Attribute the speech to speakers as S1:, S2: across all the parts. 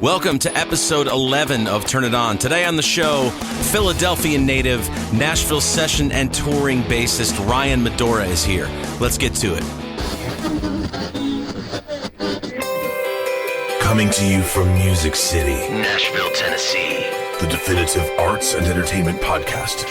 S1: Welcome to episode 11 of Turn It On. Today on the show, Philadelphia native, Nashville session and touring bassist Ryan Madora is here. Let's get to it.
S2: Coming to you from Music City,
S3: Nashville, Tennessee,
S2: the definitive arts and entertainment podcast.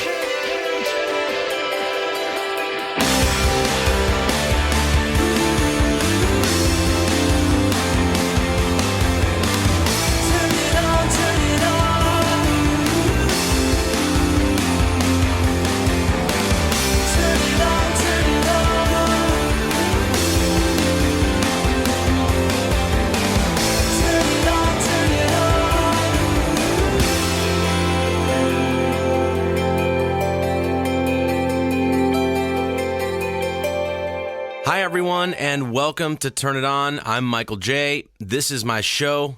S1: Hi, everyone, and welcome to Turn It On. I'm Michael J. This is my show,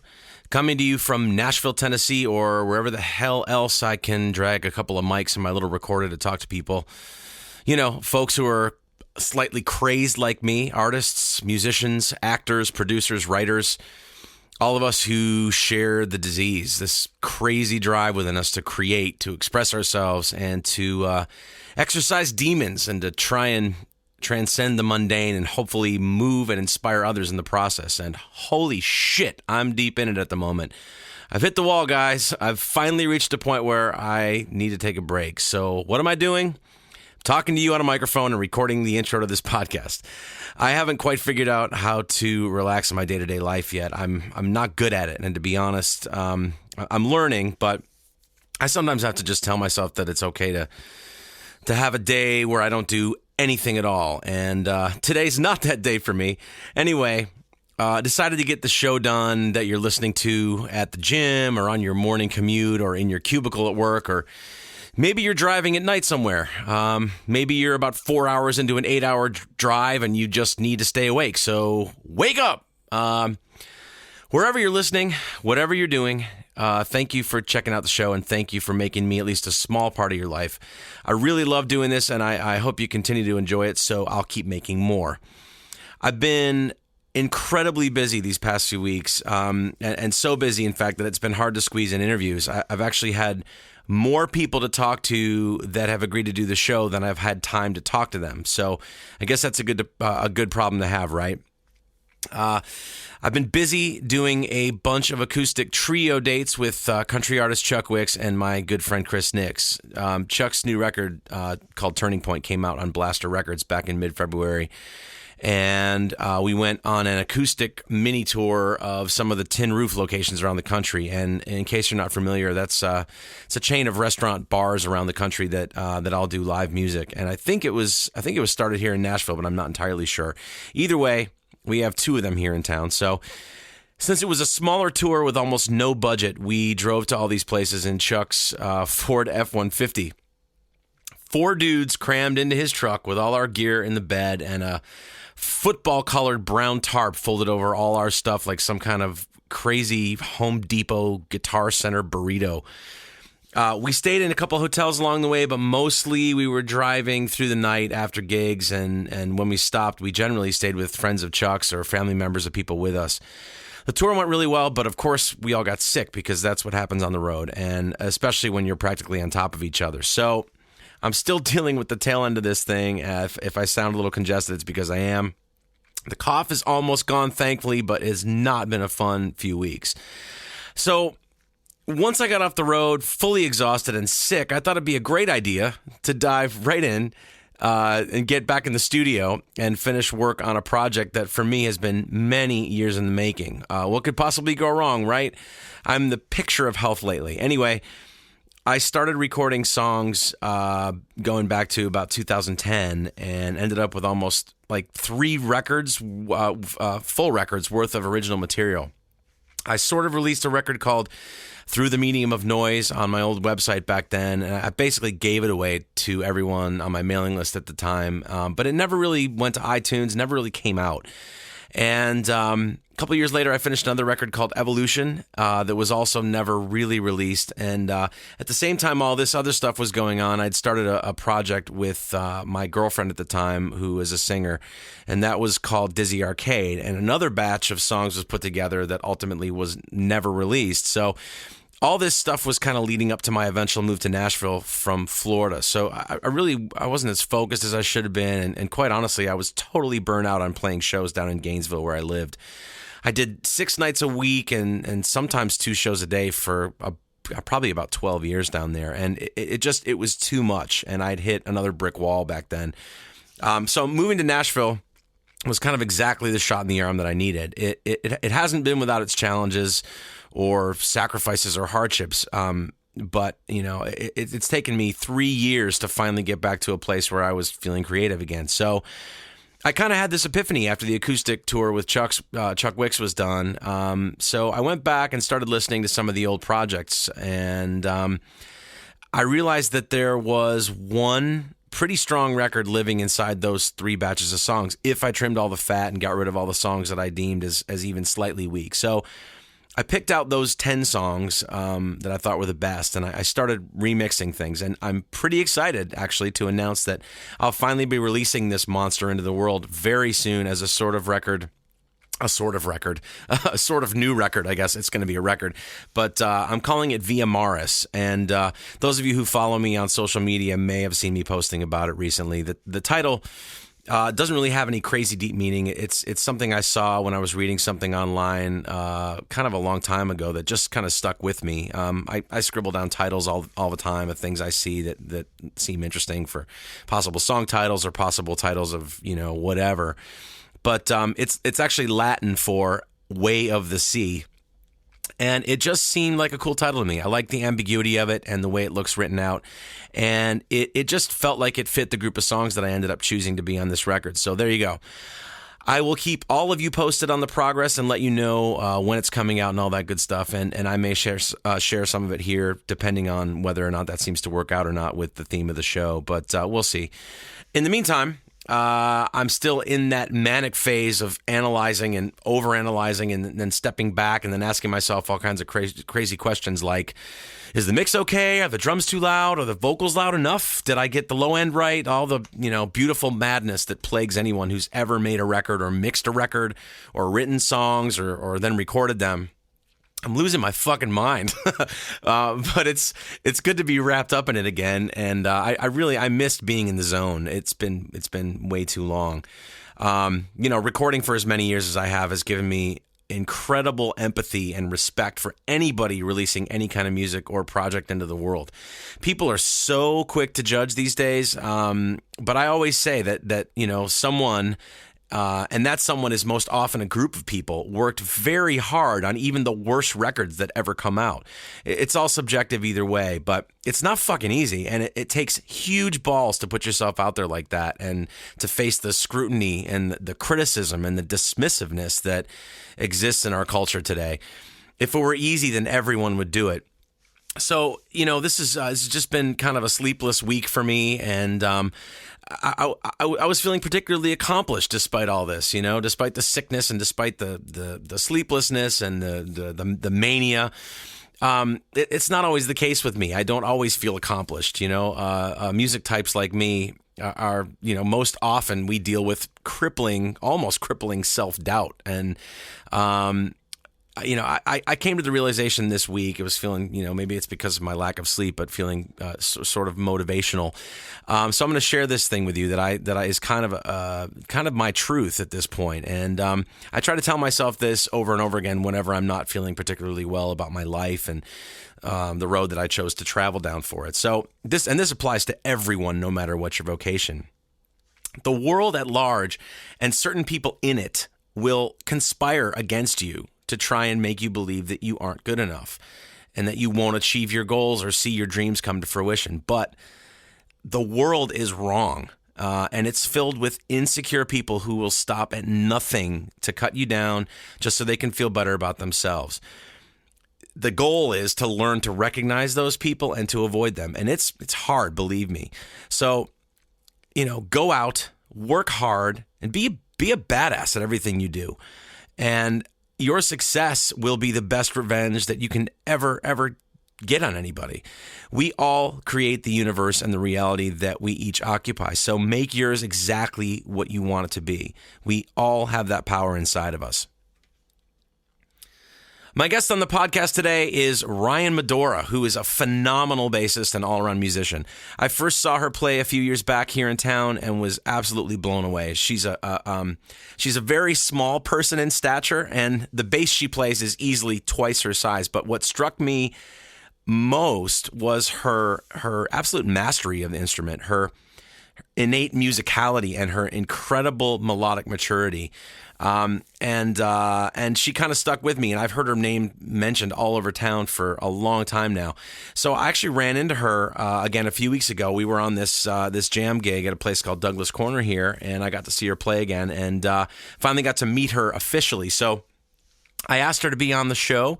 S1: coming to you from Nashville, Tennessee, or wherever the hell else I can drag a couple of mics in my little recorder to talk to people. You know, folks who are slightly crazed like me, artists, musicians, actors, producers, writers, all of us who share the disease, this crazy drive within us to create, to express ourselves, and to exercise demons, and to try and transcend the mundane and hopefully move and inspire others in the process. And holy shit, I'm deep in it at the moment. I've hit the wall, guys. I've finally reached a point where I need to take a break. So what am I doing? Talking to you on a microphone and recording the intro to this podcast. I haven't quite figured out how to relax in my day-to-day life yet. I'm not good at it. And to be honest, I'm learning, but I sometimes have to just tell myself that it's okay to have a day where I don't do anything at all. And today's not that day for me. Anyway, decided to get the show done that you're listening to at the gym or on your morning commute or in your cubicle at work, or maybe you're driving at night somewhere. Maybe you're about 4 hours into an 8-hour drive and you just need to stay awake. So wake up. Wherever you're listening, whatever you're doing, thank you for checking out the show, and thank you for making me at least a small part of your life. I really love doing this, and I hope you continue to enjoy it, so I'll keep making more. I've been incredibly busy these past few weeks, and so busy, in fact, that it's been hard to squeeze in interviews. I've actually had more people to talk to that have agreed to do the show than I've had time to talk to them. So I guess that's a good problem to have, right? I've been busy doing a bunch of acoustic trio dates with country artist Chuck Wicks and my good friend Chris Nix. Chuck's new record called Turning Point came out on Blaster Records back in mid-February, and we went on an acoustic mini tour of some of the Tin Roof locations around the country. And in case you're not familiar, it's a chain of restaurant bars around the country that all do live music. And I think it was started here in Nashville, but I'm not entirely sure. Either way, we have two of them here in town. So since it was a smaller tour with almost no budget, we drove to all these places in Chuck's Ford F-150. 4 dudes crammed into his truck with all our gear in the bed and a football-colored brown tarp folded over all our stuff like some kind of crazy Home Depot Guitar Center burrito. We stayed in a couple hotels along the way, but mostly we were driving through the night after gigs, and when we stopped, we generally stayed with friends of Chuck's or family members of people with us. The tour went really well, but of course, we all got sick because that's what happens on the road, and especially when you're practically on top of each other. So I'm still dealing with the tail end of this thing. If I sound a little congested, it's because I am. The cough is almost gone, thankfully, but it's not been a fun few weeks. So once I got off the road, fully exhausted and sick, I thought it'd be a great idea to dive right in and get back in the studio and finish work on a project that for me has been many years in the making. What could possibly go wrong, right? I'm the picture of health lately. Anyway, I started recording songs going back to about 2010 and ended up with almost like 3 records, full records worth of original material. I sort of released a record called Through the Medium of Noise on my old website back then, and I basically gave it away to everyone on my mailing list at the time, but it never really went to iTunes, never really came out. And a couple years later, I finished another record called Evolution that was also never really released. And at the same time all this other stuff was going on, I'd started a project with my girlfriend at the time, who was a singer, and that was called Dizzy Arcade. And another batch of songs was put together that ultimately was never released. So all this stuff was kind of leading up to my eventual move to Nashville from Florida. So I wasn't as focused as I should have been. And quite honestly, I was totally burnt out on playing shows down in Gainesville where I lived. I did 6 nights a week and sometimes 2 shows a day for probably about 12 years down there. And it was too much. And I'd hit another brick wall back then. So moving to Nashville was kind of exactly the shot in the arm that I needed. It hasn't been without its challenges or sacrifices or hardships. But, it's taken me 3 years to finally get back to a place where I was feeling creative again. So I kind of had this epiphany after the acoustic tour with Chuck Wicks was done. So I went back and started listening to some of the old projects. And I realized that there was one pretty strong record living inside those 3 batches of songs if I trimmed all the fat and got rid of all the songs that I deemed as even slightly weak. So I picked out those 10 songs that I thought were the best, and I started remixing things. And I'm pretty excited, actually, to announce that I'll finally be releasing this monster into the world very soon as a sort of new record, I guess. It's going to be a record. But I'm calling it Via Maris. And those of you who follow me on social media may have seen me posting about it recently. The title doesn't really have any crazy deep meaning. It's something I saw when I was reading something online kind of a long time ago that just kind of stuck with me. I scribble down titles all the time of things I see that seem interesting for possible song titles or possible titles of, whatever. But it's actually Latin for Way of the Sea. And it just seemed like a cool title to me. I like the ambiguity of it and the way it looks written out. And it just felt like it fit the group of songs that I ended up choosing to be on this record. So there you go. I will keep all of you posted on the progress and let you know when it's coming out and all that good stuff. And I may share some of it here, depending on whether or not that seems to work out or not with the theme of the show. But we'll see. In the meantime, I'm still in that manic phase of analyzing and overanalyzing and then stepping back and then asking myself all kinds of crazy questions like, is the mix okay? Are the drums too loud? Are the vocals loud enough? Did I get the low end right? All the, beautiful madness that plagues anyone who's ever made a record or mixed a record or written songs or then recorded them. I'm losing my fucking mind, but it's good to be wrapped up in it again. And I missed being in the zone. It's been way too long. Recording for as many years as I have has given me incredible empathy and respect for anybody releasing any kind of music or project into the world. People are so quick to judge these days, but I always say that someone. And that someone is most often a group of people worked very hard on even the worst records that ever come out. It's all subjective either way, but it's not fucking easy. And it takes huge balls to put yourself out there like that and to face the scrutiny and the criticism and the dismissiveness that exists in our culture today. If it were easy, then everyone would do it. So, this has just been kind of a sleepless week for me. And, I was feeling particularly accomplished despite all this, despite the sickness and despite the sleeplessness and the mania. It's not always the case with me. I don't always feel accomplished. Music types like me are most often we deal with almost crippling self-doubt. And, I came to the realization this week. I was feeling, maybe it's because of my lack of sleep, but feeling sort of motivational. So I'm going to share this thing with you that is kind of my truth at this point. And I try to tell myself this over and over again whenever I'm not feeling particularly well about my life and the road that I chose to travel down for it. So this applies to everyone, no matter what your vocation. The world at large and certain people in it will conspire against you to try and make you believe that you aren't good enough and that you won't achieve your goals or see your dreams come to fruition. But the world is wrong, and it's filled with insecure people who will stop at nothing to cut you down just so they can feel better about themselves. The goal is to learn to recognize those people and to avoid them. And it's hard, believe me. So, go out, work hard, and be be a badass at everything you do. And your success will be the best revenge that you can ever get on anybody. We all create the universe and the reality that we each occupy. So make yours exactly what you want it to be. We all have that power inside of us. My guest on the podcast today is Ryan Madora, who is a phenomenal bassist and all-around musician. I first saw her play a few years back here in town and was absolutely blown away. She's a very small person in stature, and the bass she plays is easily twice her size. But what struck me most was her absolute mastery of the instrument, her innate musicality, and her incredible melodic maturity. And she kind of stuck with me, and I've heard her name mentioned all over town for a long time now. So I actually ran into her again a few weeks ago. We were on this jam gig at a place called Douglas Corner here, and I got to see her play again, and finally got to meet her officially. So I asked her to be on the show,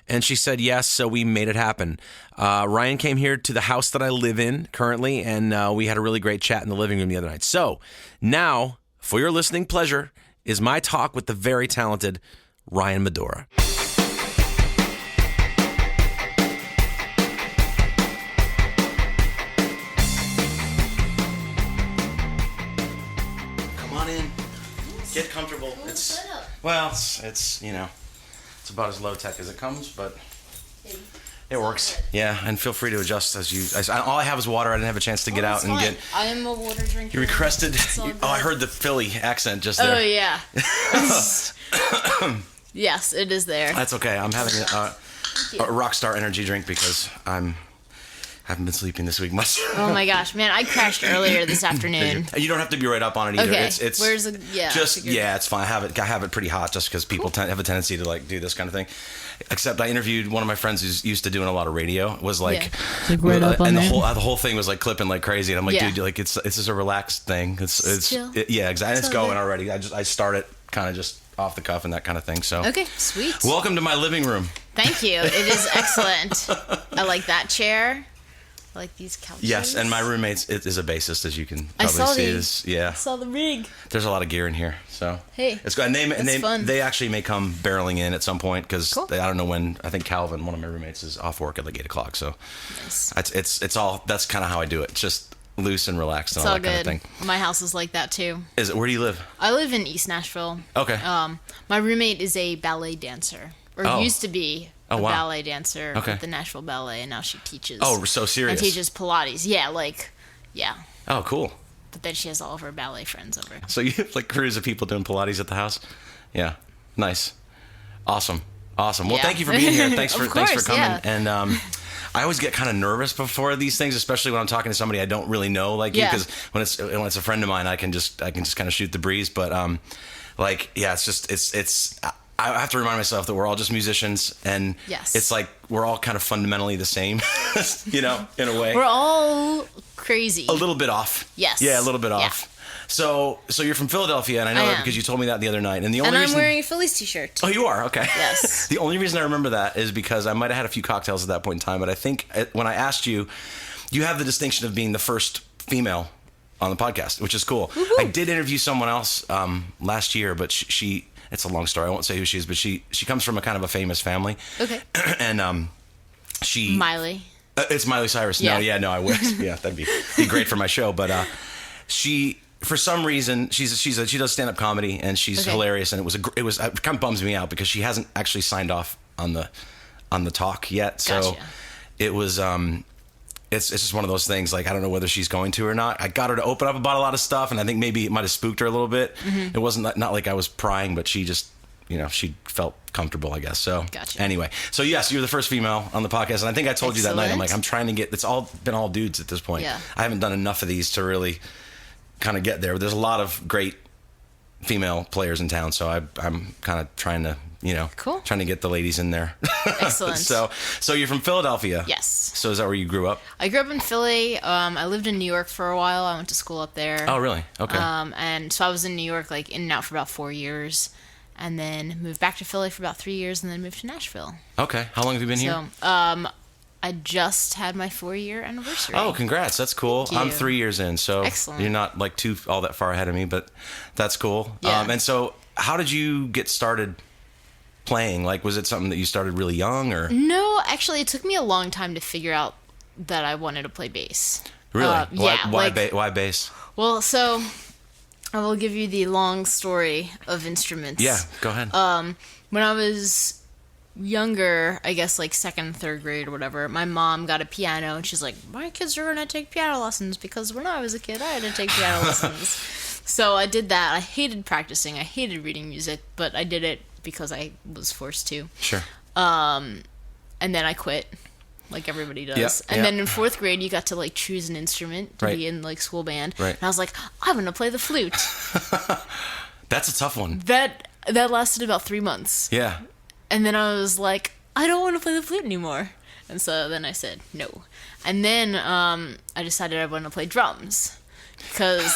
S1: and she said yes, so we made it happen. Ryan came here to the house that I live in currently, and we had a really great chat in the living room the other night. So now, for your listening pleasure, is my talk with the very talented Ryan Madora. Come on in. Get comfortable. It's it's about as low tech as it comes, but it works. Yeah, and feel free to adjust as you. All I have is water. I didn't have a chance to get out and get.
S3: I am a water drinker.
S1: You requested. I heard the Philly accent just there.
S3: Oh yeah. Yes, it is there.
S1: That's okay. I'm having a rock star energy drink because haven't been sleeping this week much.
S3: Oh my gosh, man! I crashed earlier this afternoon.
S1: You don't have to be right up on it either.
S3: Okay.
S1: It's
S3: Where's the
S1: it's fine. I have it pretty hot just because people have a tendency to like do this kind of thing. Except I interviewed one of my friends who's used to doing a lot of radio. It was like
S3: right up on
S1: and
S3: there.
S1: the whole thing was like clipping like crazy. And I'm like, dude, like it's just a relaxed thing. It's
S3: chill.
S1: Exactly. And it's going already. I start it kind of just off the cuff and that kind of thing. So
S3: okay, sweet.
S1: Welcome to my living room.
S3: Thank you. It is excellent. I like that chair. I like these couches.
S1: Yes, and my roommate is a bassist, as you can probably see.
S3: I saw the rig.
S1: There's a lot of gear in here, so
S3: hey,
S1: it's good. And
S3: fun.
S1: They actually may come barreling in at some point because I don't know when. I think Calvin, one of my roommates, is off work at like 8:00. So
S3: nice.
S1: It's all. That's kind of how I do it. It's just loose and relaxed and
S3: it's
S1: all
S3: all
S1: that kind of thing.
S3: My house is like that too.
S1: Is it? Where do you live?
S3: I live in East Nashville.
S1: Okay.
S3: My roommate is a ballet dancer, or used to be. A ballet dancer at the Nashville Ballet, and now she teaches.
S1: Oh, so serious.
S3: And teaches Pilates. Yeah.
S1: Oh, cool.
S3: But then she has all of her ballet friends over.
S1: So you have like crews of people doing Pilates at the house? Yeah. Nice. Awesome. Well, thank you for being here. Thanks for coming. Yeah. And I always get kind of nervous before these things, especially when I'm talking to somebody I don't really know, like you, because when it's a friend of mine, I can just kind of shoot the breeze. But it's I have to remind myself that we're all just musicians, and it's like we're all kind of fundamentally the same, in a way.
S3: We're all crazy.
S1: A little bit off.
S3: Yes.
S1: Yeah, a little bit off. So you're from Philadelphia, and I know that because you told me that the other night. And
S3: I'm wearing a Phillies t-shirt.
S1: Oh, you are? Okay.
S3: Yes.
S1: The only reason I remember that is because I might have had a few cocktails at that point in time, but I think when I asked you, you have the distinction of being the first female on the podcast, which is cool. Woo-hoo. I did interview someone else last year, but she it's a long story. I won't say who she is, but she comes from a kind of a famous family. Okay. And she
S3: Miley.
S1: It's Miley Cyrus.
S3: Yeah.
S1: No, I wish. Yeah, that'd be great for my show. But she, for some reason, she does stand up comedy, and she's hilarious. And it kind of bums me out because she hasn't actually signed off on the talk yet. So
S3: gotcha.
S1: It was It's just one of those things, like, I don't know whether she's going to or not. I got her to open up about a lot of stuff, and I think maybe it might have spooked her a little bit. Mm-hmm. It wasn't not like I was prying, but she just, she felt comfortable, I guess. So
S3: gotcha.
S1: Anyway, so yes, you're the first female on the podcast, and I think I told you that night, I'm like, I'm trying to get, it's all been all dudes at this point.
S3: Yeah.
S1: I haven't done enough of these to really kind of get there. But there's a lot of great female players in town, so I'm kind of trying to,
S3: cool.
S1: trying to get the ladies in there.
S3: Excellent.
S1: So you're from Philadelphia?
S3: Yes.
S1: So is that where you grew up?
S3: I grew up in Philly. I lived in New York for a while. I went to school up there.
S1: Oh, really? Okay.
S3: And so I was in New York, like, in and out for about 4 years, and then moved back to Philly for about 3 years, and then moved to Nashville.
S1: Okay. How long have you been here?
S3: So, I I just had my 4-year anniversary.
S1: Oh, congrats. That's cool.
S3: Thank you.
S1: I'm 3 years in, so
S3: Excellent.
S1: You're not like all that far ahead of me, but that's cool.
S3: Yeah.
S1: And so how did you get started playing? Like, was it something that you started really young, or?
S3: No, actually, it took me a long time to figure out that I wanted to play bass.
S1: Really?
S3: Yeah.
S1: Why bass?
S3: Well, so I will give you the long story of instruments.
S1: Yeah, go ahead.
S3: When I was younger, I guess like 2nd, 3rd grade or whatever, my mom got a piano and she's like, my kids are going to take piano lessons because when I was a kid, I had to take piano lessons. So I did that. I hated practicing. I hated reading music, but I did it because I was forced to.
S1: Sure.
S3: And then I quit, like everybody does.
S1: Yep,
S3: and then in 4th grade, you got to like choose an instrument to
S1: Right.
S3: be in like school band.
S1: Right.
S3: And I was like, I'm going to play the flute.
S1: That's a tough one.
S3: That lasted about 3 months.
S1: Yeah.
S3: And then I was like, I don't want to play the flute anymore. And so then I said no. And then I decided I wanted to play drums. Because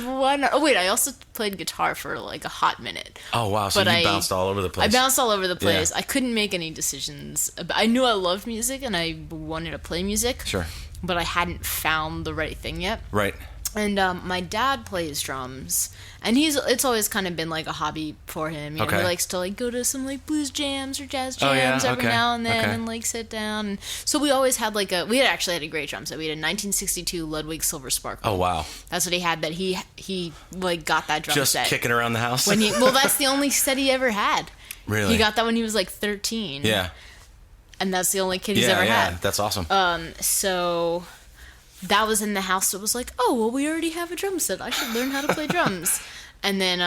S3: why not? Oh, wait, I also played guitar for like a hot minute.
S1: Oh, wow. So you bounced all over the place.
S3: I bounced all over the place.
S1: Yeah.
S3: I couldn't make any decisions. I knew I loved music and I wanted to play music.
S1: Sure.
S3: But I hadn't found the right thing yet.
S1: Right.
S3: And my dad plays drums, and it's always kind of been like a hobby for him. You know,
S1: Okay.
S3: he likes to like go to some like blues jams or jazz jams every
S1: Okay.
S3: now and then,
S1: Okay.
S3: and like sit down. And so we always had we had actually had a great drum set. We had a 1962 Ludwig Silver Sparkle.
S1: Oh, wow.
S3: That's what he had. That he like got that drum
S1: Just
S3: set
S1: kicking around the house?
S3: well, that's the only set he ever had.
S1: Really?
S3: He got that when he was like 13.
S1: Yeah.
S3: And that's the only kid he's ever had.
S1: That's awesome.
S3: So that was in the house. So it was like, oh, well, we already have a drum set. I should learn how to play drums. And then,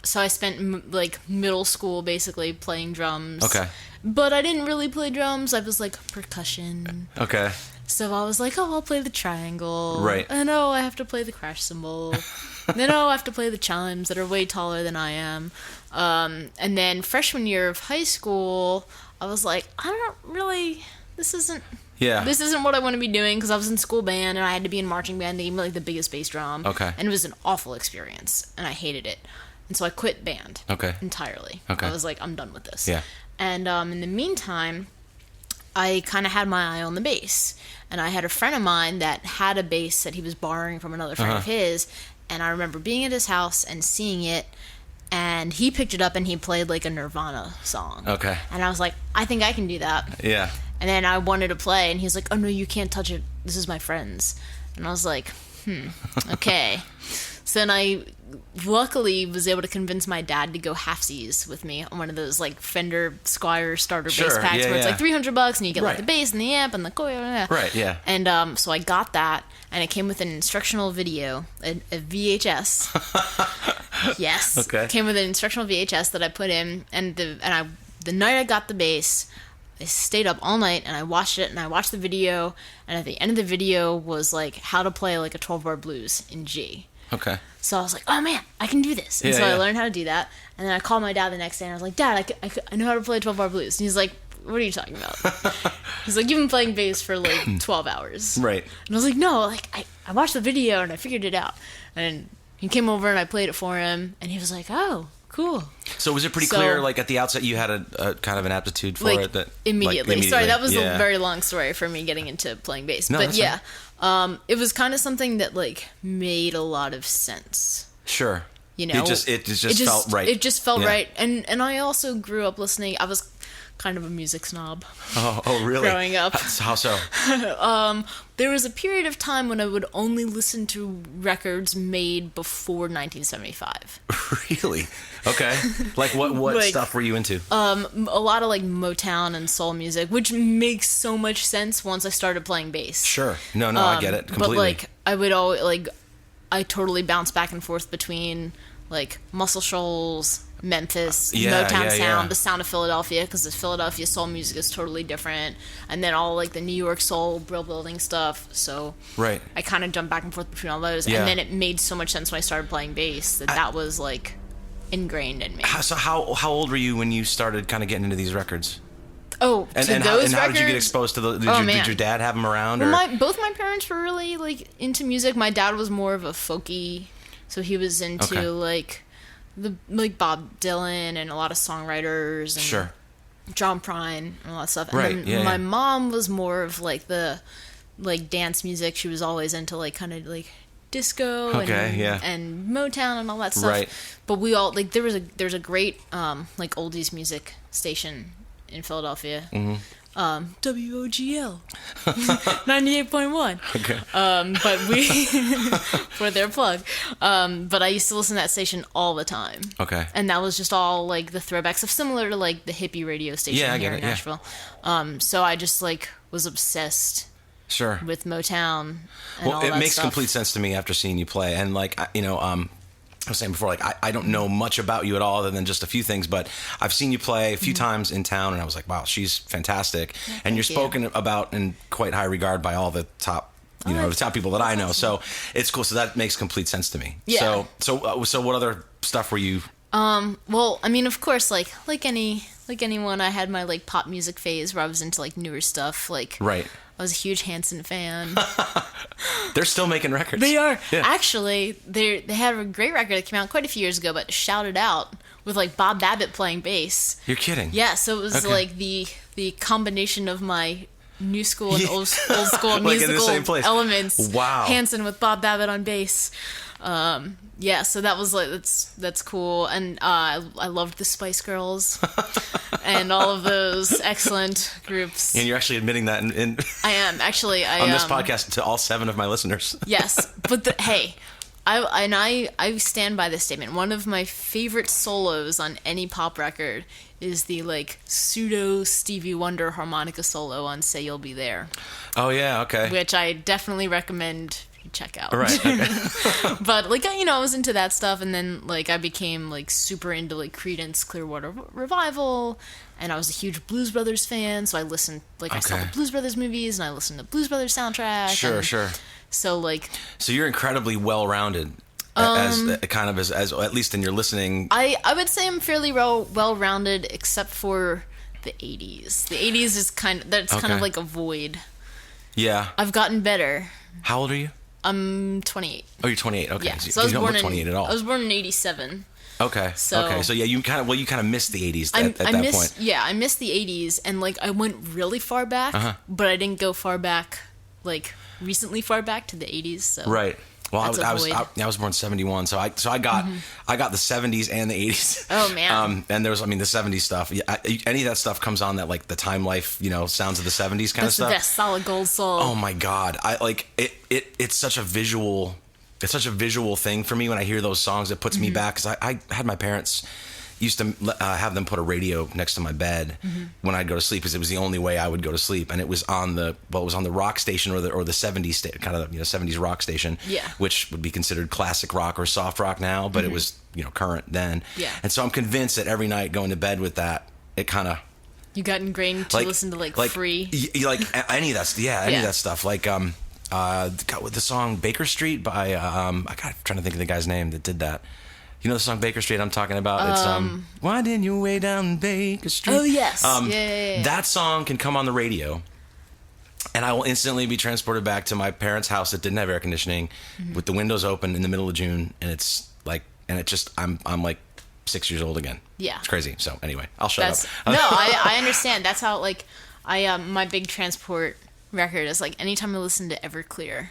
S3: so I spent like middle school basically playing drums.
S1: Okay.
S3: But I didn't really play drums. I was like percussion.
S1: Okay.
S3: So I was like, oh, I'll play the triangle.
S1: Right.
S3: And oh, I have to play the crash cymbal. Then, oh, I have to play the chimes that are way taller than I am. And then freshman year of high school, I was like, this isn't what I want to be doing, because I was in school band and I had to be in marching band. They gave me like the biggest bass drum.
S1: Okay.
S3: And it was an awful experience and I hated it. And so I quit band.
S1: Okay.
S3: Entirely.
S1: Okay.
S3: I was like, I'm done with this.
S1: Yeah.
S3: And in the meantime, I kind of had my eye on the bass. And I had a friend of mine that had a bass that he was borrowing from another friend of his. And I remember being at his house and seeing it. And he picked it up and he played like a Nirvana song.
S1: Okay.
S3: And I was like, I think I can do that.
S1: Yeah.
S3: And then I wanted to play, and he's like, oh, no, you can't touch it. This is my friend's. And I was like, okay. So then I luckily was able to convince my dad to go halfsies with me on one of those, like, Fender Squire starter bass packs where it's like $300 and you get, like, the bass and the amp and the coil.
S1: Right, yeah.
S3: And so I got that, and it came with an instructional video, a VHS. Yes.
S1: Okay.
S3: It came with an instructional VHS that I put in, and the night I got the bass, I stayed up all night and I watched it, and I watched the video, and at the end of the video was like how to play like a 12-bar blues in G.
S1: Okay.
S3: So I was like, oh man, I can do this. And so I learned how to do that. And then I called my dad the next day and I was like, Dad, I know how to play 12-bar blues. And he's like, what are you talking about? He's like, you've been playing bass for like 12 hours.
S1: Right.
S3: And I was like, no, like I watched the video and I figured it out. And he came over and I played it for him, and he was like, oh, cool.
S1: So was it pretty clear, like at the outset, you had a kind of an aptitude for
S3: like,
S1: it? That
S3: immediately. Sorry, that was a very long story for me getting into playing bass.
S1: No,
S3: but yeah, it was kind of something that like made a lot of sense.
S1: Sure.
S3: You know,
S1: it just felt right.
S3: It just felt right, and I also grew up listening. I was kind of a music snob.
S1: Oh, really?
S3: Growing up.
S1: How so?
S3: There was a period of time when I would only listen to records made before 1975.
S1: Really? Okay. Like what like, stuff were you into?
S3: A lot of like Motown and soul music, which makes so much sense once I started playing bass.
S1: Sure. No, I get it completely.
S3: But like I would always I totally bounce back and forth between like Muscle Shoals, Memphis, Motown sound, the sound of Philadelphia, because the Philadelphia soul music is totally different, and then all like the New York soul, Brill Building stuff. So
S1: right.
S3: I kind of jumped back and forth between all those, and then it made so much sense when I started playing bass that was like ingrained in me.
S1: So how old were you when you started kind of getting into these records?
S3: Oh,
S1: and
S3: those
S1: how
S3: records?
S1: Did you get exposed to the? Did your dad have them around?
S3: Well, both my parents were really like into music. My dad was more of a folky, so he was into like Bob Dylan and a lot of songwriters. And,
S1: sure.
S3: John Prine and all that stuff. And
S1: Right,
S3: then
S1: yeah,
S3: my
S1: yeah.
S3: mom was more of like the like dance music. She was always into like kind of like disco and Motown and all that stuff.
S1: Right.
S3: But we all like there's a great like oldies music station in Philadelphia.
S1: Mm-hmm.
S3: WOGL 98.1.
S1: Okay.
S3: But we for their plug. But I used to listen to that station all the time.
S1: Okay.
S3: And that was just all like the throwbacks of similar to like the hippie radio station
S1: I
S3: here
S1: get
S3: in
S1: it, yeah.
S3: Nashville. So I just like was obsessed
S1: Sure.
S3: with Motown. And
S1: Well,
S3: all
S1: it
S3: that
S1: makes
S3: stuff.
S1: complete sense to me after seeing you play, and like I was saying before, like I don't know much about you at all other than just a few things, but I've seen you play a few times in town, and I was like, wow, she's fantastic, and you're
S3: thank you.
S1: spoken about in quite high regard by all the top. The top people that I know, so it's cool. So that makes complete sense to me.
S3: Yeah.
S1: So what other stuff were you?
S3: Well, I mean, of course, like anyone, I had my like pop music phase where I was into like newer stuff. Like,
S1: Right.
S3: I was a huge Hanson fan.
S1: They're still making records.
S3: They are.
S1: Yeah.
S3: Actually, they had a great record that came out quite a few years ago, but Shout It Out with like Bob Babbitt playing bass.
S1: You're kidding.
S3: Yeah, so it was
S1: Okay.
S3: like the combination of my new school and old school
S1: Like in the
S3: musical
S1: same place.
S3: elements.
S1: Wow.
S3: Hanson with Bob Babbitt on bass. Yeah, so that was like that's cool, and I loved the Spice Girls and all of those excellent groups.
S1: And you're actually admitting that in
S3: I am actually
S1: on this podcast to all 7 of my listeners.
S3: Yes, but hey, I stand by this statement. One of my favorite solos on any pop record is the like pseudo Stevie Wonder harmonica solo on "Say You'll Be There,"
S1: Oh yeah, okay.
S3: which I definitely recommend you check out.
S1: Right. Okay.
S3: But like I was into that stuff, and then like I became like super into like Creedence Clearwater Revival, and I was a huge Blues Brothers fan, so I listened I saw
S1: Okay.
S3: the Blues Brothers movies, and I listened to Blues Brothers soundtrack.
S1: Sure,
S3: and
S1: sure.
S3: So like
S1: So you're incredibly well-rounded, as at least in your listening.
S3: I would say I'm fairly well-rounded, except for the 80s. The 80s is kind of
S1: Okay.
S3: like a void.
S1: Yeah.
S3: I've gotten better.
S1: How old are you?
S3: I'm 28.
S1: Oh, you're 28. Okay.
S3: Yeah,
S1: So
S3: so I was
S1: you don't
S3: born
S1: look
S3: in
S1: 28 at all.
S3: I was born in 87.
S1: Okay.
S3: so-
S1: okay. So yeah, you kind of missed the 80s at that point.
S3: Yeah, I missed the 80s, and like I went really far back, but I didn't go far back, like recently far back to the 80s. So
S1: Right. Well,
S3: That's a
S1: I
S3: void.
S1: was born 71, so I got the 70s and the 80s.
S3: Oh, man.
S1: And there was the 70s stuff. Yeah, any of that stuff comes on that like the Time Life, sounds of the 70s kind
S3: that's
S1: of
S3: the
S1: stuff.
S3: best solid gold soul.
S1: Oh my God. I like it. It's such a visual thing for me when I hear those songs. It puts me back, because I had my parents used to have them put a radio next to my bed when I'd go to sleep, because it was the only way I would go to sleep, and it was on the rock station or the 70s kind of 70s rock station,
S3: Yeah.
S1: which would be considered classic rock or soft rock now, but it was current then.
S3: Yeah.
S1: And so I'm convinced that every night going to bed with that, it kind of
S3: You got ingrained to listen to like Free.
S1: like any of that, any
S3: Yeah.
S1: of that stuff, like with the song Baker Street by I'm trying to think of the guy's name that did that. You know the song Baker Street I'm talking about? It's winding your way down Baker Street.
S3: Oh yes, yeah.
S1: That song can come on the radio, and I will instantly be transported back to my parents' house that didn't have air conditioning, with the windows open in the middle of June, and I'm like 6 years old again.
S3: Yeah.
S1: It's crazy. So anyway, I'll shut
S3: That's
S1: up.
S3: no, I understand. That's how like my big transport record is like anytime I listen to Everclear.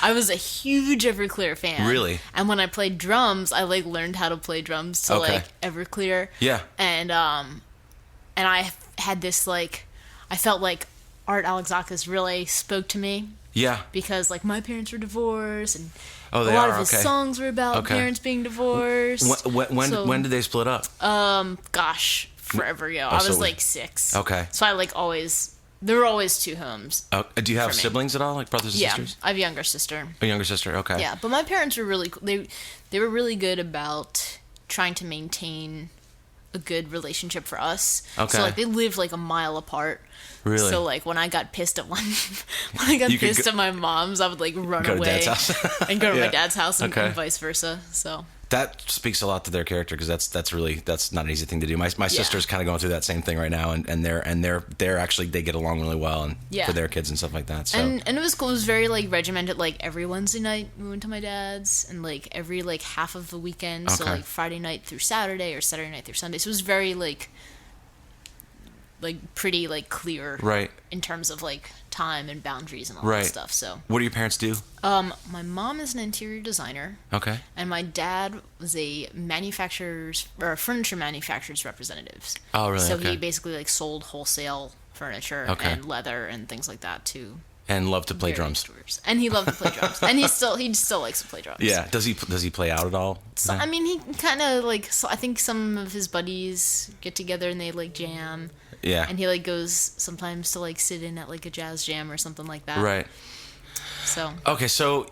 S3: I was a huge Everclear fan.
S1: Really?
S3: And when I played drums, I like learned how to play drums to
S1: Okay.
S3: like Everclear.
S1: Yeah.
S3: And I had this like I felt like Art Alexakis really spoke to me
S1: Yeah.
S3: because like my parents were divorced, and
S1: Oh,
S3: a
S1: they
S3: lot
S1: are?
S3: of his
S1: Okay.
S3: songs were about
S1: Okay.
S3: parents being divorced.
S1: When did they split up?
S3: Gosh, forever ago.
S1: Oh,
S3: I
S1: so
S3: was
S1: it was-
S3: like 6.
S1: Okay.
S3: So I like always there were always 2 homes.
S1: Oh, do you have
S3: for me.
S1: siblings at all, like brothers and
S3: Yeah,
S1: sisters?
S3: I have a younger sister.
S1: A younger sister. Okay.
S3: Yeah, but my parents were really they were really good about trying to maintain a good relationship for us.
S1: Okay.
S3: So like they lived like a mile apart.
S1: Really?
S3: So like when I got pissed at
S1: You could
S3: pissed at my mom's, I would like run
S1: Go to
S3: away
S1: Dad's house.
S3: and go to
S1: Yeah.
S3: my dad's house and,
S1: Okay.
S3: and vice versa. So
S1: That speaks a lot to their character, because that's not an easy thing to do. My sister's kind of going through that same thing right now, and they're actually, they get along really well, and
S3: Yeah.
S1: for their kids and stuff like that. So
S3: and it was cool. It was very like regimented. Like every Wednesday night we went to my dad's, and like every like half of the weekend. So
S1: Okay.
S3: like Friday night through Saturday or Saturday night through Sunday. So it was very like like pretty like clear,
S1: Right.
S3: in terms of like time and boundaries and all
S1: Right.
S3: that stuff. So
S1: What do your parents do?
S3: my mom is an interior designer.
S1: Okay.
S3: And my dad was a furniture manufacturer's representatives.
S1: Oh, really?
S3: So
S1: Okay.
S3: he basically like sold wholesale furniture
S1: Okay.
S3: and leather and things like that to
S1: And love to play
S3: various
S1: drums.
S3: stores. And he loved to play drums. And he still likes to play drums.
S1: Yeah. Does he play out at all?
S3: So, I mean, he kind of like. So I think some of his buddies get together and they like jam.
S1: Yeah.
S3: And he like goes sometimes to like sit in at like a jazz jam or something like that.
S1: Right.
S3: So
S1: Okay, so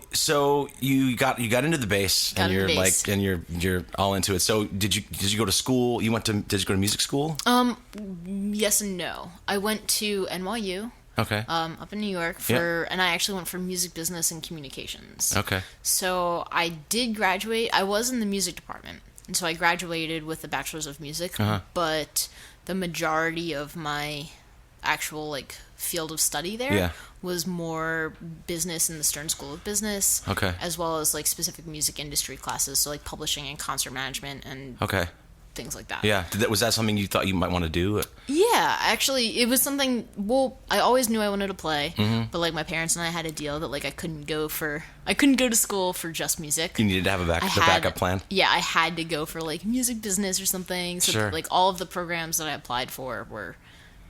S1: you got into the bass
S3: Got
S1: and
S3: into
S1: you're
S3: bass.
S1: like and you're all into it. So did you go to school? Did you go to music school?
S3: yes and no. I went to NYU.
S1: Okay.
S3: Up in New York and I actually went for music business and communications.
S1: Okay.
S3: So I did graduate. I was in the music department, and so I graduated with a bachelor's of music. But the majority of my actual like field of study there was more business in the Stern School of Business.
S1: Okay.
S3: As well as like specific music industry classes, so like publishing and concert management and
S1: Okay.
S3: things like that.
S1: Yeah. Was that something you thought you might want to do?
S3: Yeah, actually, it was something. Well, I always knew I wanted to play, but like my parents and I had a deal that like I couldn't go to school for just music.
S1: You needed to have the backup plan.
S3: Yeah, I had to go for like music business or something. So
S1: Sure.
S3: like all of the programs that I applied for were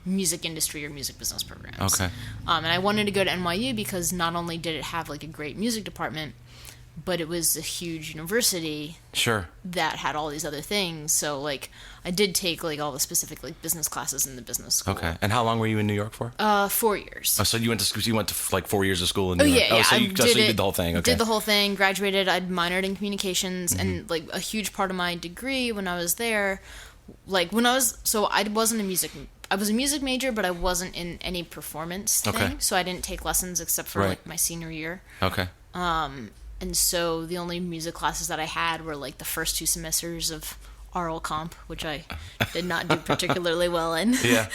S3: music industry or music business programs.
S1: Okay.
S3: And I wanted to go to NYU because not only did it have like a great music department, but it was a huge university
S1: Sure.
S3: that had all these other things. So like I did take like all the specific like business classes in the business school.
S1: Okay. And how long were you in New York for?
S3: 4 years.
S1: Oh, so you went to like 4 years of school in New
S3: Oh
S1: York.
S3: yeah, yeah.
S1: So you
S3: I
S1: did the whole thing. Okay.
S3: Did the whole thing. Graduated. I minored in communications, and like a huge part of my degree when I was there, like when I was I wasn't a music. I was a music major, but I wasn't in any performance thing.
S1: Okay.
S3: So I didn't take lessons except for
S1: Right.
S3: like my senior year.
S1: Okay.
S3: And so the only music classes that I had were like the first 2 semesters of oral comp, which I did not do particularly well in.
S1: Yeah.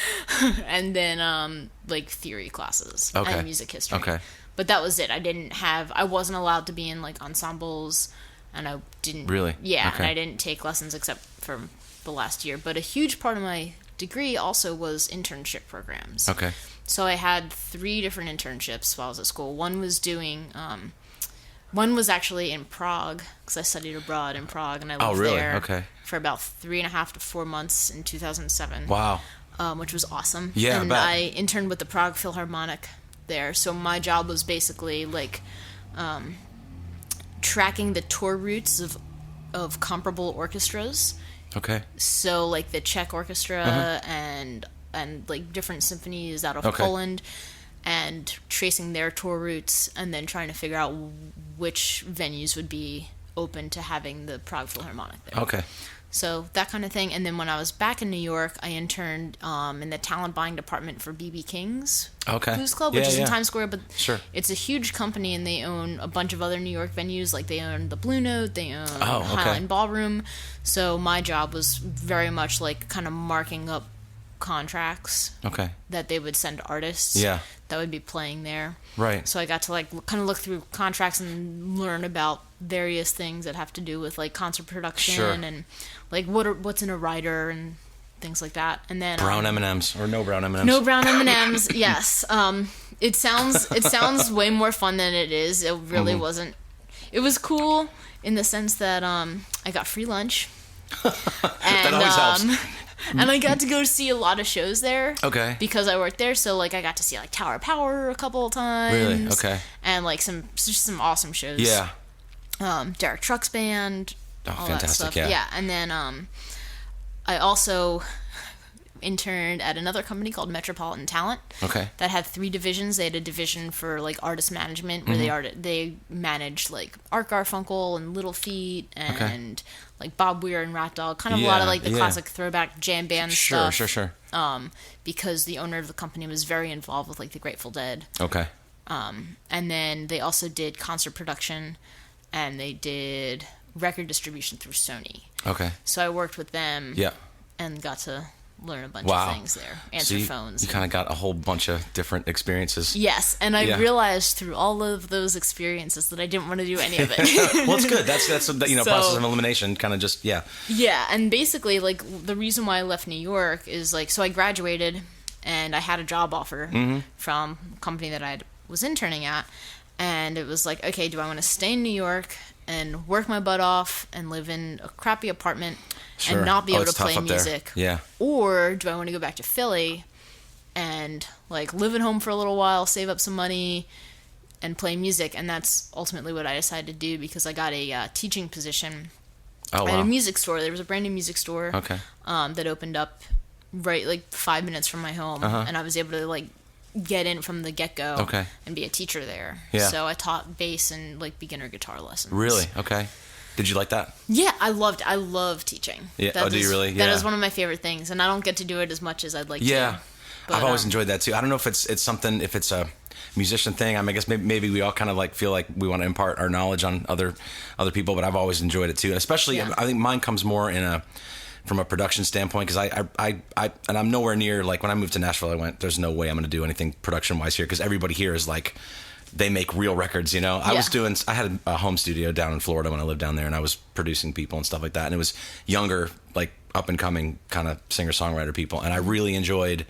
S3: And then like theory classes
S1: Okay.
S3: and music history.
S1: Okay.
S3: But that was it. I wasn't allowed to be in like ensembles, and I didn't
S1: Really?
S3: Yeah,
S1: Okay.
S3: and I didn't take lessons except for the last year. But a huge part of my degree also was internship programs.
S1: Okay.
S3: So I had 3 different internships while I was at school. One was actually in Prague, because I studied abroad in Prague, and I lived
S1: really?
S3: there
S1: Okay.
S3: for about 3.5 to 4 months in 2007.
S1: Wow.
S3: Which was awesome.
S1: Yeah, I
S3: and
S1: bet.
S3: I interned with the Prague Philharmonic there. So my job was basically like tracking the tour routes of comparable orchestras.
S1: Okay.
S3: So like the Czech Orchestra and like different symphonies out of
S1: Okay.
S3: Poland, and tracing their tour routes, and then trying to figure out which venues would be open to having the Prague Philharmonic there.
S1: Okay.
S3: So that kind of thing. And then when I was back in New York, I interned in the talent buying department for B.B. King's
S1: Okay.
S3: Blues Club, which
S1: Yeah,
S3: is
S1: yeah.
S3: in Times Square. But
S1: Sure.
S3: it's a huge company, and they own a bunch of other New York venues. Like they own the Blue Note, they own
S1: Oh, okay.
S3: Highline Ballroom. So my job was very much like kind of marking up contracts
S1: Okay.
S3: that they would send artists
S1: Yeah.
S3: that would be playing there.
S1: Right.
S3: So I got to like kind of look through contracts and learn about various things that have to do with like concert production
S1: Sure.
S3: and like what's in a rider and things like that. And then
S1: Brown M&Ms or no brown M&Ms?
S3: no brown M&Ms. Yes. It sounds way more fun than it is. It really wasn't. It was cool in the sense that I got free lunch.
S1: That always helps.
S3: And I got to go see a lot of shows there.
S1: Okay.
S3: Because I worked there, so like I got to see like Tower of Power a couple of times.
S1: Really? Okay.
S3: And like some awesome shows.
S1: Yeah.
S3: Derek Trucks Band.
S1: Oh,
S3: all
S1: fantastic,
S3: that stuff.
S1: yeah.
S3: Yeah. And then I also interned at another company called Metropolitan Talent.
S1: Okay.
S3: That had 3 divisions. They had a division for like artist management where they managed like Art Garfunkel and Little Feat and like Bob Weir and Rat Dog, kind of a lot of like the classic throwback jam band stuff.
S1: Sure.
S3: Because the owner of the company was very involved with like the Grateful Dead.
S1: Okay.
S3: And then they also did concert production, and they did record distribution through Sony.
S1: Okay.
S3: So I worked with them.
S1: Yeah.
S3: And got to learn a bunch
S1: Wow.
S3: of things there. Answer
S1: So
S3: phones.
S1: You kind of got a whole bunch of different experiences.
S3: Yes, and I
S1: Yeah.
S3: realized through all of those experiences that I didn't want to do any of it.
S1: Well, it's good. That's process of elimination. Kind of just
S3: Yeah, and basically like the reason why I left New York is like so I graduated and I had a job offer from a company that I was interning at, and it was like, okay, do I want to stay in New York and work my butt off and live in a crappy apartment and not be able to play music?
S1: Yeah.
S3: Or do I want to go back to Philly and like live at home for a little while, save up some money, and play music? And that's ultimately what I decided to do, because I got a teaching position at a music store. There was a brand new music store that opened up right like 5 minutes from my home, and I was able to like get in from the get-go and be a teacher there. Yeah. So I taught bass and like beginner guitar lessons.
S1: Really? Okay. Did you like that?
S3: Yeah, I love teaching.
S1: Yeah. Do you really? Yeah.
S3: That is one of my favorite things, and I don't get to do it as much as I'd like to.
S1: Yeah. I've always enjoyed that too. I don't know if it's something, if it's a musician thing. I mean, I guess maybe we all kind of like feel like we want to impart our knowledge on other people, but I've always enjoyed it too. And especially, I think mine comes more from a production standpoint, because I and I'm nowhere near, like when I moved to Nashville, I went, there's no way I'm going to do anything production wise here, because everybody here is like, they make real records, you know. I had a home studio down in Florida when I lived down there, and I was producing people and stuff like that, and it was younger, like up and coming kind of singer songwriter people, and I really enjoyed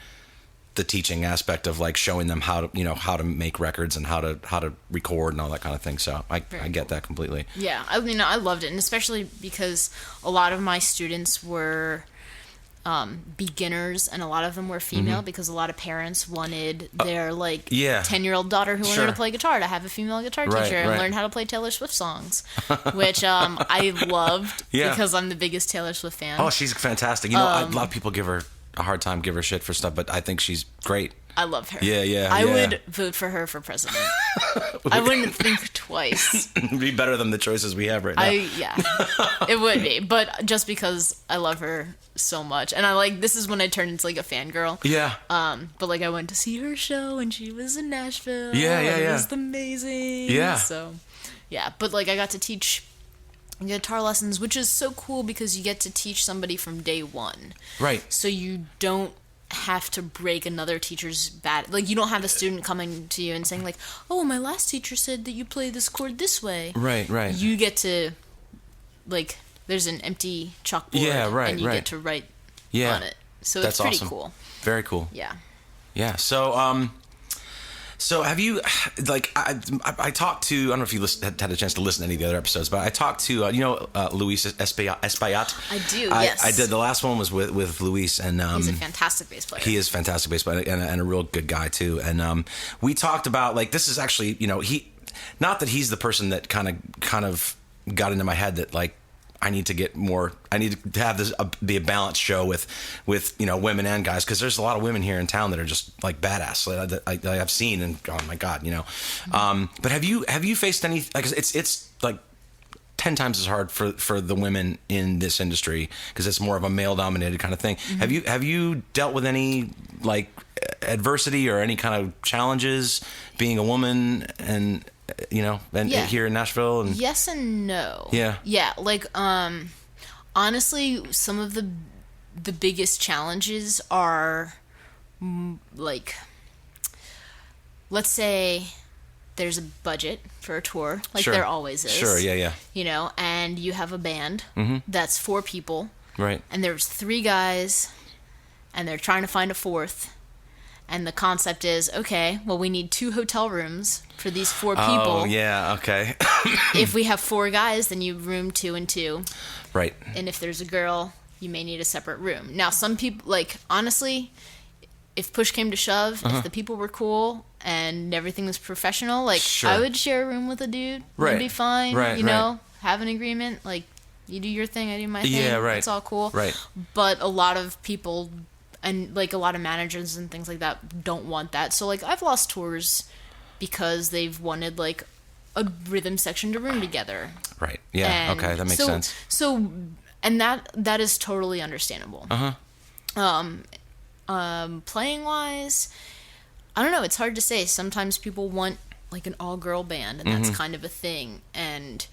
S1: the teaching aspect of like showing them how to make records and how to record and all that kind of thing. So I get that completely.
S3: Yeah, I mean, I loved it, and especially because a lot of my students were beginners, and a lot of them were female, because a lot of parents wanted their 10-year-old daughter who wanted to play guitar to have a female guitar teacher and learn how to play Taylor Swift songs, which I loved because I'm the biggest Taylor Swift fan.
S1: Oh, she's fantastic. You know, a lot of people give her a hard time, give her shit for stuff, but I think she's great.
S3: I love her.
S1: Yeah.
S3: I would vote for her for president. I wouldn't think twice.
S1: It'd be better than the choices we have right now.
S3: It would be, but just because I love her so much, and this is when I turned into like a fangirl.
S1: Yeah.
S3: But like I went to see her show, and she was in Nashville.
S1: Yeah.
S3: It was amazing.
S1: Yeah.
S3: So, yeah, but like I got to teach guitar lessons, which is so cool because you get to teach somebody from day one. Right. So you don't have to break another teacher's you don't have a student coming to you and saying like, oh, my last teacher said that you play this chord this way. Right. You get to, like, there's an empty chalkboard and you get to write on it. So it's pretty cool.
S1: Very cool. Yeah. So have you, like, I talked to, I don't know if you had a chance to listen to any of the other episodes, but I talked to, Luis Espaillat.
S3: I do, yes.
S1: I did. The last one was with Luis, and
S3: he's a fantastic bass player.
S1: He is a fantastic bass player and a real good guy too. And we talked about, like, this is actually, not that he's the person that kind of got into my head that, like, I need to have this be a balanced show with women and guys, because there's a lot of women here in town that are just like badass that I've seen, and oh my god, but have you faced any, like, it's like 10 times as hard for the women in this industry because it's more of a male dominated kind of thing. Have you dealt with any like adversity or any kind of challenges being a woman and here in Nashville? And
S3: yes and no. Yeah, like honestly, some of the biggest challenges are like, let's say there's a budget for a tour, like there always is.
S1: Sure, yeah.
S3: And you have a band that's 4 people.
S1: Right.
S3: And there's 3 guys, and they're trying to find a 4th. And the concept is, okay, well, we need 2 hotel rooms for these 4 people.
S1: Oh, yeah, okay.
S3: If we have 4 guys, then you room 2 and 2.
S1: Right.
S3: And if there's a girl, you may need a separate room. Now, some people, like, honestly, if push came to shove, if the people were cool and everything was professional, like, I would share a room with a dude. Right. It'd be fine. Right, have an agreement. Like, you do your thing, I do my thing. Yeah, right. It's all cool. Right. But a lot of people, and like a lot of managers and things like that, don't want that. So like I've lost tours because they've wanted like a rhythm section to room together. Right. Yeah. And okay, that makes sense. So, and that is totally understandable. Playing wise, I don't know. It's hard to say. Sometimes people want like an all-girl band, and that's kind of a thing. And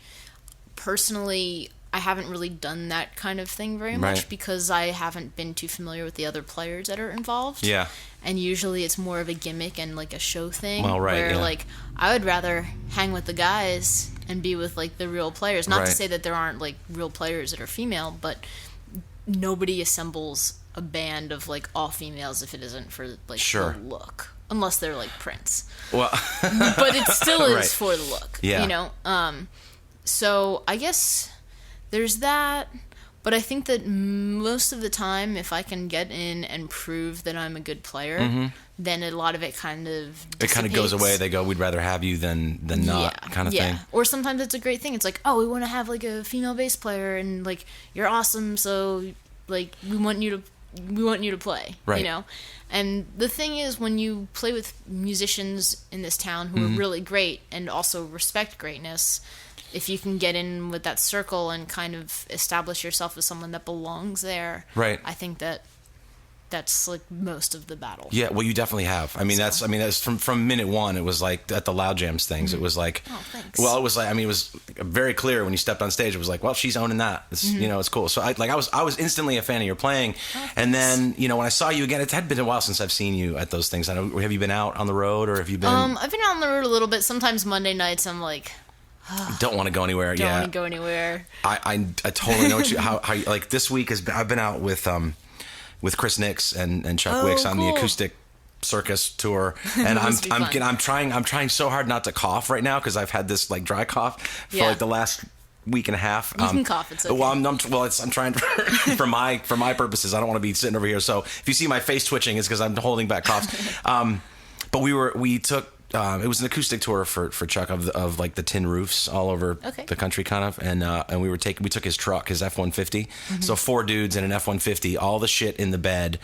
S3: personally, I haven't really done that kind of thing very much because I haven't been too familiar with the other players that are involved. Yeah. And usually it's more of a gimmick and like a show thing. Well, where like I would rather hang with the guys and be with like the real players. Not to say that there aren't like real players that are female, but nobody assembles a band of like all females if it isn't for like
S1: Sure.
S3: the look, unless they're like Prince.
S1: Well,
S3: But it still is
S1: Right.
S3: for the look,
S1: Yeah.
S3: you know. So I guess there's that. But I think that most of the time, if I can get in and prove that I'm a good player, then a lot of it kind of
S1: it kind of goes
S3: dissipates.
S1: away. They go, we'd rather have you than not, kind of thing.
S3: Or sometimes it's a great thing. It's like, oh, we want to have like a female bass player, and like you're awesome, so like we want you to play,
S1: Right.
S3: you know. And the thing is, when you play with musicians in this town who are really great and also respect greatness, if you can get in with that circle and kind of establish yourself as someone that belongs there,
S1: Right.
S3: I think that's like most of the battle.
S1: Yeah, well, you definitely have. I mean, that's from minute one. It was like at the Loud Jams things. It was like,
S3: Oh, thanks.
S1: well, it was like, I mean, it was very clear when you stepped on stage. It was like, well, she's owning that. It's, you know, it's cool. So I was instantly a fan of your playing.
S3: Oh,
S1: and then, you know, when I saw you again, it had been a while since I've seen you at those things. I know, have you been out on the road, or have you been?
S3: I've been out on the road a little bit. Sometimes Monday nights I'm like,
S1: Don't want to go anywhere.
S3: don't
S1: Yeah,
S3: want to go anywhere.
S1: I totally know what you how like this week I've been out with Chris Nix and Chuck
S3: Oh,
S1: Wicks on the
S3: cool.
S1: acoustic circus tour, and
S3: Must be fun.
S1: I'm trying so hard not to cough right now because I've had this like dry cough for
S3: Yeah.
S1: like the last week and a half.
S3: You can cough, it's okay.
S1: Well, I'm trying for my purposes. I don't want to be sitting over here. So if you see my face twitching, it's because I'm holding back coughs. But we took. It was an acoustic tour for Chuck of like the tin roofs all over
S3: Okay.
S1: the country, kind of, and we took his truck, his F-150. So 4 dudes in an F-150, all the shit in the bed,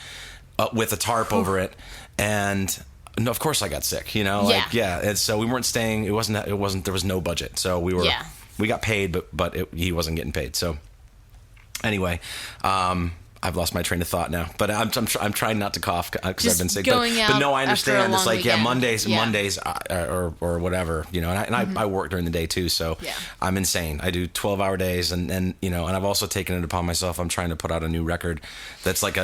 S1: with a tarp over it, and of course I got sick, you know, like
S3: Yeah.
S1: And so we weren't staying. It wasn't. There was no budget, so
S3: Yeah.
S1: we got paid, but he wasn't getting paid. So anyway. I've lost my train of thought now, but I'm trying not to cough because I've
S3: Just
S1: been sick.
S3: going
S1: But
S3: out
S1: no, I
S3: after a
S1: understand. It's
S3: long
S1: like, yeah,
S3: weekend.
S1: Mondays, or whatever, you know. And I work during the day too, so
S3: Yeah.
S1: I'm insane. I do 12-hour days, and you know, and I've also taken it upon myself. I'm trying to put out a new record that's like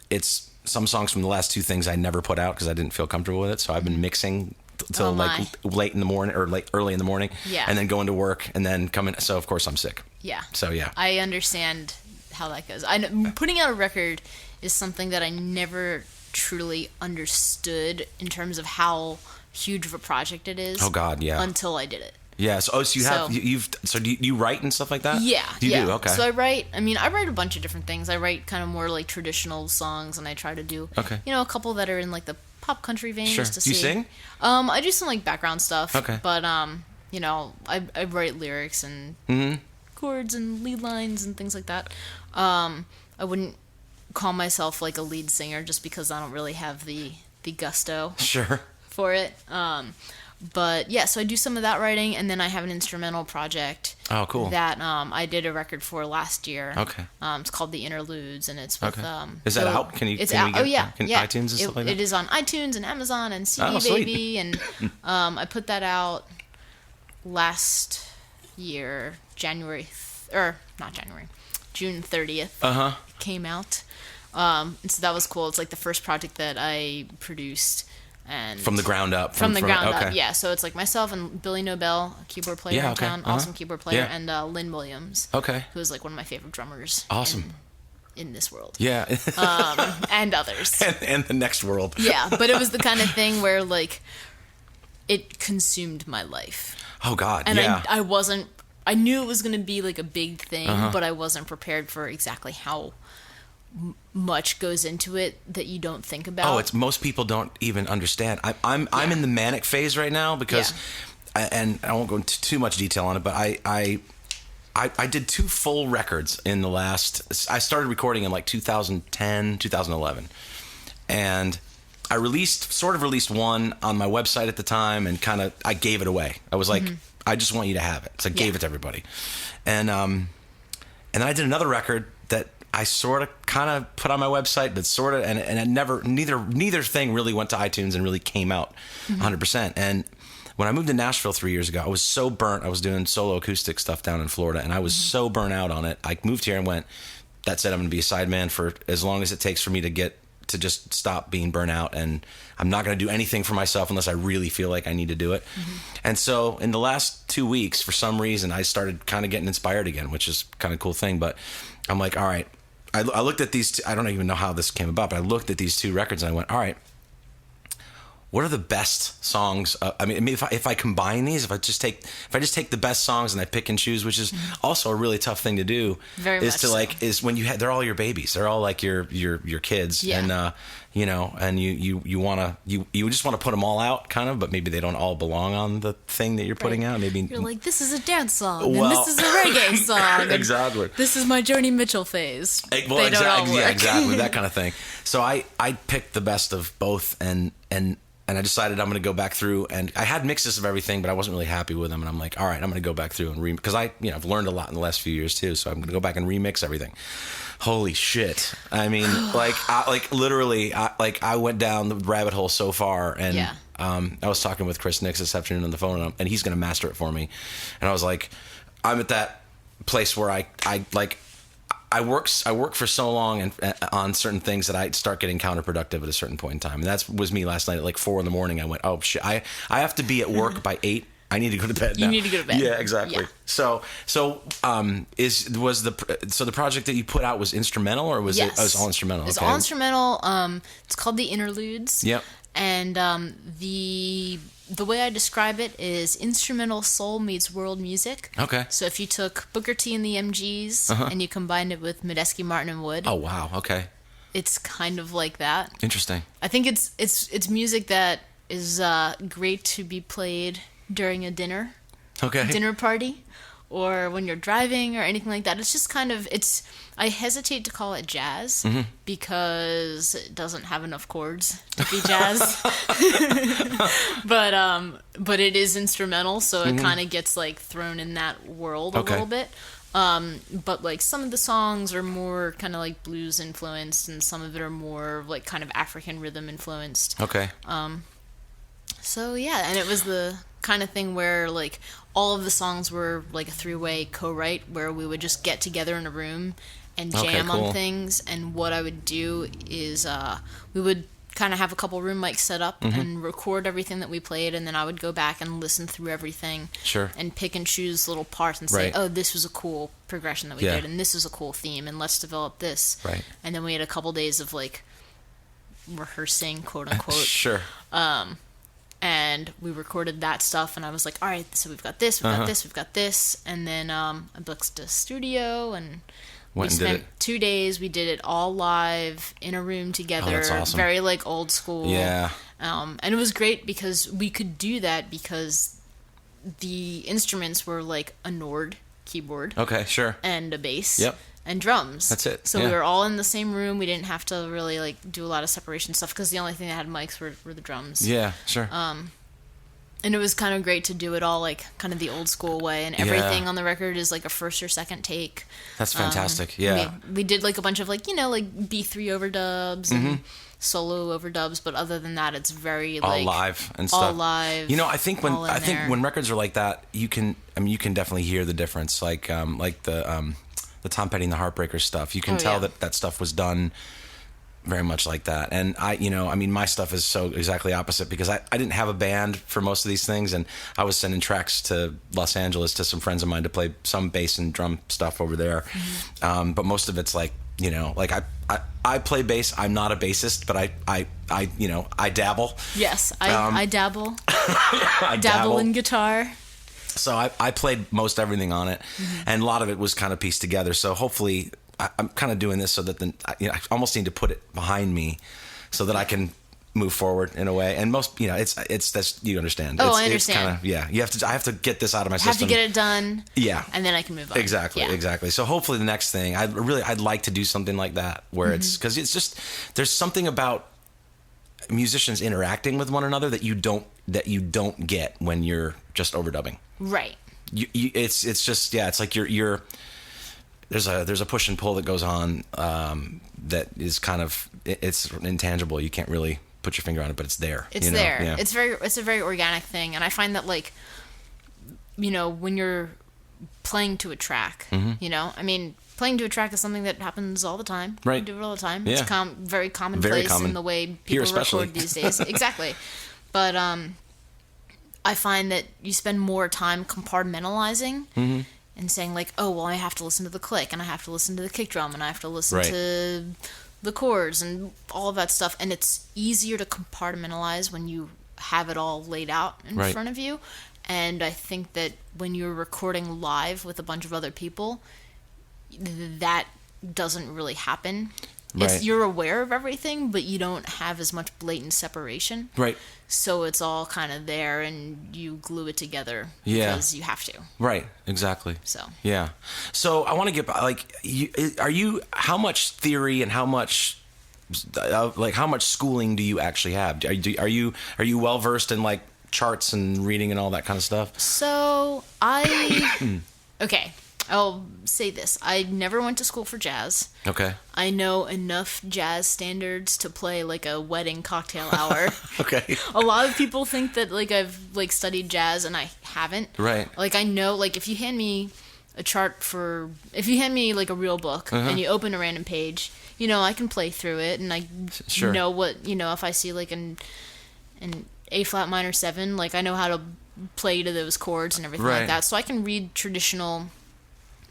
S1: it's some songs from the last 2 things I never put out because I didn't feel comfortable with it. So I've been mixing till
S3: Oh,
S1: like
S3: my.
S1: late in the morning or early in the morning,
S3: Yeah.
S1: and then going to work and then coming. So of course I'm sick.
S3: Yeah.
S1: So yeah.
S3: I understand how that goes. I know, putting out a record is something that I never truly understood in terms of how huge of a project it is.
S1: Oh God, yeah.
S3: Until I did it.
S1: Yeah. So do you write and stuff like that?
S3: Yeah.
S1: You
S3: yeah.
S1: do. Okay.
S3: So I write a bunch of different things. I write kind of more like traditional songs, and I try to do,
S1: Okay.
S3: you know, a couple that are in like the pop country vein.
S1: Sure.
S3: Just to
S1: Do you
S3: see.
S1: sing?
S3: I do some like background stuff.
S1: Okay.
S3: But you know, I write lyrics and chords and lead lines and things like that. I wouldn't call myself like a lead singer just because I don't really have the gusto
S1: Sure.
S3: for it. But yeah, so I do some of that writing, and then I have an instrumental project.
S1: Oh, cool.
S3: That I did a record for last year.
S1: Okay.
S3: It's called the Interludes, and it's with.
S1: Okay. Is that out? Can
S3: It's
S1: we
S3: out.
S1: get-
S3: Oh yeah,
S1: can
S3: yeah.
S1: iTunes and stuff like that?
S3: It is on iTunes and Amazon and CD
S1: Oh, sweet.
S3: Baby, and I put that out last year, June 30th.
S1: Uh-huh.
S3: It came out. And so that was cool. It's like the first project that I produced. And
S1: From the ground up.
S3: from the ground
S1: okay.
S3: up, yeah. So it's like myself and Billy Nobel, a keyboard player
S1: Yeah,
S3: in
S1: okay.
S3: town,
S1: Uh-huh.
S3: awesome keyboard player,
S1: Yeah.
S3: and Lynn Williams,
S1: Okay.
S3: who is like one of my favorite drummers.
S1: Awesome.
S3: In this world,
S1: Yeah.
S3: and others.
S1: and the next world.
S3: Yeah, but it was the kind of thing where like it consumed my life,
S1: Oh God.
S3: and
S1: yeah.
S3: I wasn't. I knew it was going to be like a big thing,
S1: Uh-huh.
S3: but I wasn't prepared for exactly how much goes into it that you don't think about.
S1: Oh, it's most people don't even understand. I'm in the manic phase right now because, and I won't go into too much detail on it, but I did 2 full records in the last. I started recording in like 2010, 2011, and I sort of released one on my website at the time, and I gave it away. I was like, I just want you to have it, so I gave it to everybody, and then I did another record that I sort of kind of put on my website, but sort of, and it neither thing really went to iTunes and really came out 100%. And when I moved to Nashville 3 years ago, I was so burnt. I was doing solo acoustic stuff down in Florida, and I was so burnt out on it. I moved here and went, that's it. I'm going to be a sideman for as long as it takes for me to just stop being burnt out, and I'm not going to do anything for myself unless I really feel like I need to do it. And so in the last 2 weeks, for some reason, I started kind of getting inspired again, which is kind of a cool thing. But I'm like, all right, I looked at these. I don't even know how this came about, but I looked at these 2 records and I went, all right, what are the best songs? I mean, if I combine these, if I just take the best songs and I pick and choose, which is also a really tough thing to do, is when they're all your babies, they're all like your kids, and and you just want to put them all out, kind of, but maybe they don't all belong on the thing that you're putting out. Maybe you're
S3: like, this is a dance song, and this is a reggae song,
S1: exactly.
S3: This is my Joni Mitchell phase.
S1: Well, exactly that kind of thing. So I picked the best of both, and I decided I'm going to go back through, and I had mixes of everything, but I wasn't really happy with them. And I'm like, all right, I'm going to go back through and because I've learned a lot in the last few years too. So I'm going to go back and remix everything. Holy shit! I mean, literally, I went down the rabbit hole so far, and I was talking with Chris Nix this afternoon on the phone, and he's going to master it for me. And I was like, I'm at that place where I work for so long and on certain things that I start getting counterproductive at a certain point in time. And that was me last night at like 4 a.m. I went, oh shit, I have to be at work by 8. I need to go to bed now.
S3: You need to go to bed.
S1: Yeah, exactly. Yeah. So the project that you put out was instrumental, or was it was all instrumental?
S3: It's all instrumental. It's called the Interludes.
S1: Yep.
S3: And the way I describe it is instrumental soul meets world music.
S1: Okay.
S3: So if you took Booker T and the MGs and you combined it with Medeski, Martin, and Wood.
S1: Oh wow. Okay.
S3: It's kind of like that.
S1: Interesting.
S3: I think it's music that is great to be played during a dinner party, or when you're driving or anything like that. It's just kind of I hesitate to call it jazz because it doesn't have enough chords to be jazz. But it is instrumental, so it kind of gets like thrown in that world a little bit. But like some of the songs are more kind of like blues influenced, and some of it are more like kind of African rhythm influenced.
S1: Okay.
S3: So yeah, and it was the kind of thing where like all of the songs were like a 3-way co-write, where we would just get together in a room and jam on things. And what I would do is we would kind of have a couple room mics set up and record everything that we played, and then I would go back and listen through everything and pick and choose little parts and say, oh, this was a cool progression that we did, and this is a cool theme, and let's develop this. Right. And then we had a couple days of like rehearsing, quote unquote. And we recorded that stuff, and I was like, all right, so we've got this, we've got this, we've got this. And then I booked a studio, and we spent 2 days. We did it all live in a room together. Oh, that's awesome. Very like old school. Yeah. And it was great because we could do that because the instruments were like a Nord keyboard. Okay, sure. And a bass. Yep. And drums. That's it. So we were all in the same room. We didn't have to really like do a lot of separation stuff because the only thing that had mics were the drums. Yeah, sure. And it was kind of great to do it all like kind of the old school way, and everything on the record is like a first or second take. That's fantastic. We did like a bunch of like like B3 overdubs and solo overdubs, but other than that, it's very like all live and stuff. All live. I think when records are like that, you can definitely hear the difference. Like the Tom Petty and the Heartbreakers stuff. You can tell that stuff was done very much like that. And my stuff is so exactly opposite because I didn't have a band for most of these things, and I was sending tracks to Los Angeles to some friends of mine to play some bass and drum stuff over there. But most of it's like, like I play bass. I'm not a bassist, but I dabble. Yes, I dabble. I dabble in guitar. So I played most everything on it, and a lot of it was kind of pieced together. So hopefully, I'm kind of doing this so that I almost need to put it behind me, so that I can move forward in a way. And most, it's that's you understand. Oh, I understand. It's kinda, I have to get this out of my system. I have to get it done. Yeah, and then I can move on. Exactly. So hopefully, the next thing, I'd like to do something like that where it's because it's just there's something about musicians interacting with one another that you don't get when you're just overdubbing. Right. It's just it's like you're there's a push and pull that goes on that is kind of it's intangible. You can't really put your finger on it, but it's there. It's there. Yeah. It's a very organic thing, and I find that like when you're playing to a track, playing to a track is something that happens all the time. Right. You do it all the time. Yeah. It's very commonplace in the way people record these days. Exactly. But I find that you spend more time compartmentalizing and saying like, oh, well, I have to listen to the click, and I have to listen to the kick drum, and I have to listen
S1: Right.
S3: to the chords and all of that stuff. And it's easier to compartmentalize when you have it all laid out in
S1: Right.
S3: front of you. And I think that when you're recording live with a bunch of other people, that doesn't really happen.
S1: Right.
S3: You're aware of everything, but you don't have as much blatant separation.
S1: Right.
S3: So it's all kind of there, and you glue it together
S1: Yeah.
S3: because you have to.
S1: Right. Exactly.
S3: So
S1: Yeah. So I want to get like, how much theory and how much schooling do you actually have? Are you well versed in like charts and reading and all that kind of stuff?
S3: So okay, I'll say this. I never went to school for jazz.
S1: Okay.
S3: I know enough jazz standards to play like a wedding cocktail hour.
S1: Okay.
S3: A lot of people think that like I've like studied jazz, and I haven't.
S1: Right.
S3: Like I know, like if you hand me if you hand me like a real book and you open a random page, you know, I can play through it, and I
S1: Sure.
S3: know what, you know, if I see like an A flat minor 7, like I know how to play to those chords and everything
S1: Right.
S3: like that. So I can read traditional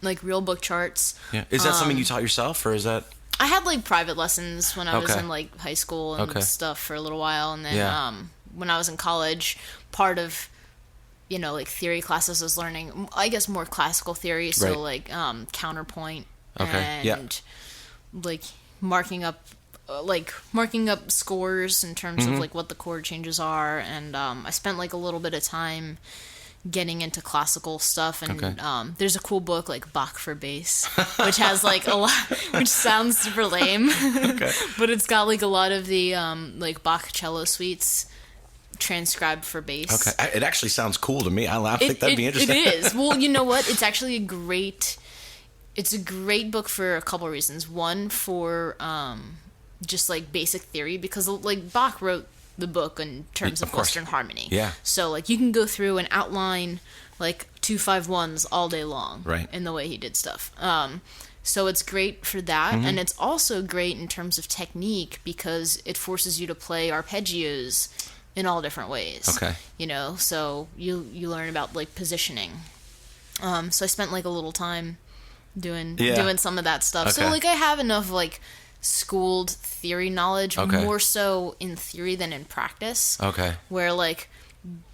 S3: like real book charts.
S1: Yeah. Is that something you taught yourself, or is that?
S3: I had like private lessons when I was
S1: Okay.
S3: in like high school and
S1: Okay.
S3: stuff for a little while, and then
S1: Yeah.
S3: when I was in college, part of, you know, like theory classes was learning, I guess, more classical theory, so
S1: Right.
S3: like counterpoint
S1: Okay.
S3: and
S1: Yeah.
S3: like marking up scores in terms of like what the chord changes are, and I spent like a little bit of time getting into classical stuff, and
S1: Okay.
S3: there's a cool book like Bach for Bass, which has like a lot, which sounds super lame,
S1: Okay.
S3: but it's got like a lot of the like Bach cello suites transcribed for bass.
S1: Okay. It actually sounds cool to me. I think that'd be interesting.
S3: It is. Well, you know what? It's actually it's a great book for a couple of reasons. One, for just like basic theory, because like Bach wrote the book in terms
S1: Of
S3: of
S1: course.
S3: Western harmony.
S1: Yeah.
S3: So like you can go through and outline like 2-5-1s all day long.
S1: Right.
S3: In the way he did stuff. So it's great for that,
S1: Mm-hmm.
S3: and it's also great in terms of technique because it forces you to play arpeggios in all different ways.
S1: Okay.
S3: You know, so you learn about like positioning. So I spent like a little time doing some of that stuff. So
S1: Okay.
S3: like I have enough like schooled theory knowledge,
S1: Okay.
S3: more so in theory than in practice.
S1: Okay.
S3: Where like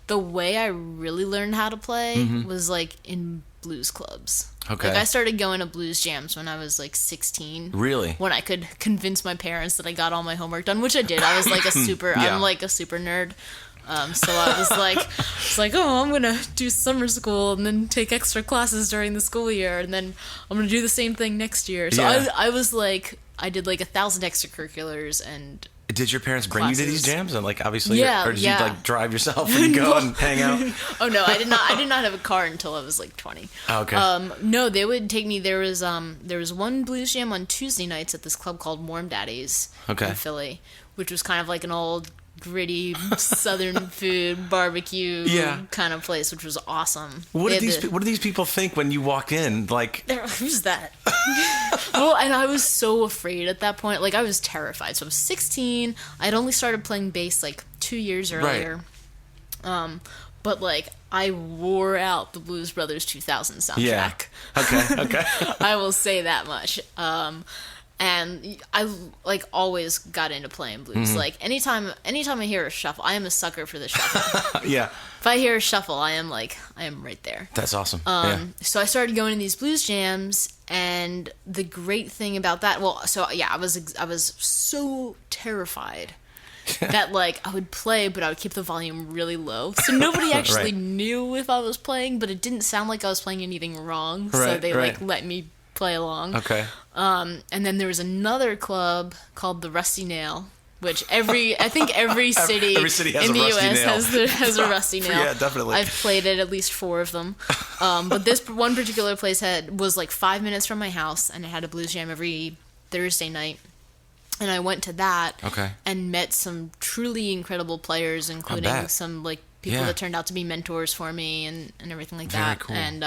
S3: the way I really learned how to play was like in blues clubs.
S1: Okay.
S3: Like I started going to blues jams when I was like 16.
S1: Really?
S3: When I could convince my parents that I got all my homework done, which I did. I was like
S1: Yeah.
S3: I'm like a super nerd. So I was like, oh, I'm gonna do summer school and then take extra classes during the school year, and then I'm gonna do the same thing next year. So
S1: Yeah.
S3: I was like, I did like 1,000 extracurriculars, and
S1: Did your parents bring you to these
S3: Classes.
S1: jams? And like, obviously,
S3: Yeah,
S1: or did
S3: yeah.
S1: you like drive yourself and go and hang out?
S3: oh no, I did not have a car until I was like 20.
S1: Oh, okay.
S3: No, they would take me. There was one blues jam on Tuesday nights at this club called Warm Daddies
S1: Okay.
S3: in Philly, which was kind of like an old gritty Southern food barbecue
S1: Yeah.
S3: kind of place, which was awesome.
S1: What
S3: They
S1: did
S3: had
S1: what do these people think when you walk in? Like,
S3: Who's that? Well, and I was so afraid at that point. Like, I was terrified. So I was 16. I'd only started playing bass like 2 years earlier. But like, I wore out the Blues Brothers 2000 soundtrack.
S1: yeah. Okay.
S3: I will say that much. And I like always got into playing blues.
S1: Mm-hmm.
S3: Like anytime I hear a shuffle, I am a sucker for the shuffle.
S1: Yeah.
S3: If I hear a shuffle, I am right there.
S1: That's awesome. Yeah.
S3: So I started going to these blues jams, and the great thing about that, I was so terrified that like I would play, but I would keep the volume really low, so nobody actually
S1: Right.
S3: knew if I was playing, but it didn't sound like I was playing anything wrong, so
S1: Right,
S3: they
S1: right.
S3: like let me play along.
S1: Okay.
S3: And then there was another club called the Rusty Nail, which I think every city,
S1: Every city has
S3: in
S1: a
S3: the
S1: rusty
S3: U.S.
S1: nail.
S3: has a Rusty Nail.
S1: Yeah, definitely.
S3: I've played at least 4 of them. But this one particular place was like 5 minutes from my house, and it had a blues jam every Thursday night. And I went to that
S1: Okay.
S3: and met some truly incredible players, including
S1: bet.
S3: some like people
S1: Yeah.
S3: that turned out to be mentors for me and everything like
S1: Very
S3: that.
S1: cool.
S3: And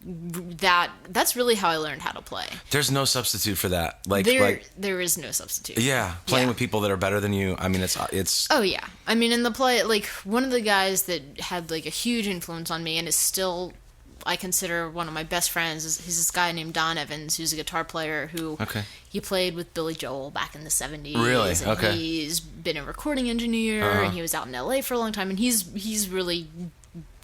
S3: that's really how I learned how to play.
S1: There's no substitute for that. Like,
S3: There is no substitute.
S1: yeah, playing
S3: Yeah.
S1: with people that are better than you. I mean, it's.
S3: Oh yeah, I mean in the play, like one of the guys that had like a huge influence on me and is still I consider one of my best friends. He's this guy named Don Evans, who's a guitar player who he played with Billy Joel back in the 70s.
S1: Really?
S3: And
S1: Okay.
S3: he's been a recording engineer, and he was out in LA for a long time, and he's really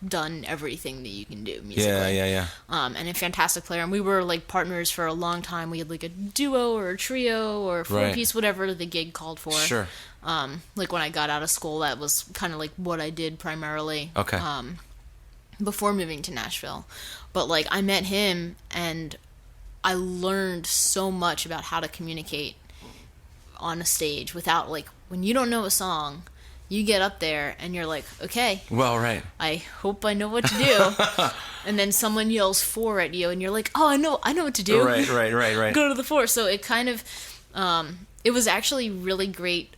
S3: done everything that you can do musically.
S1: Yeah.
S3: And a fantastic player. And we were like partners for a long time. We had like a duo or a trio or a four-piece, whatever the gig called for.
S1: Sure.
S3: Like when I got out of school, that was kind of like what I did primarily.
S1: Okay.
S3: Before moving to Nashville. But like I met him and I learned so much about how to communicate on a stage without, like, when you don't know a song, you get up there and you're like, okay,
S1: Well, right.
S3: I hope I know what to do. And then someone yells 4 at you and you're like, oh, I know what to do.
S1: Right.
S3: Go to the 4. So it kind of, it was actually really great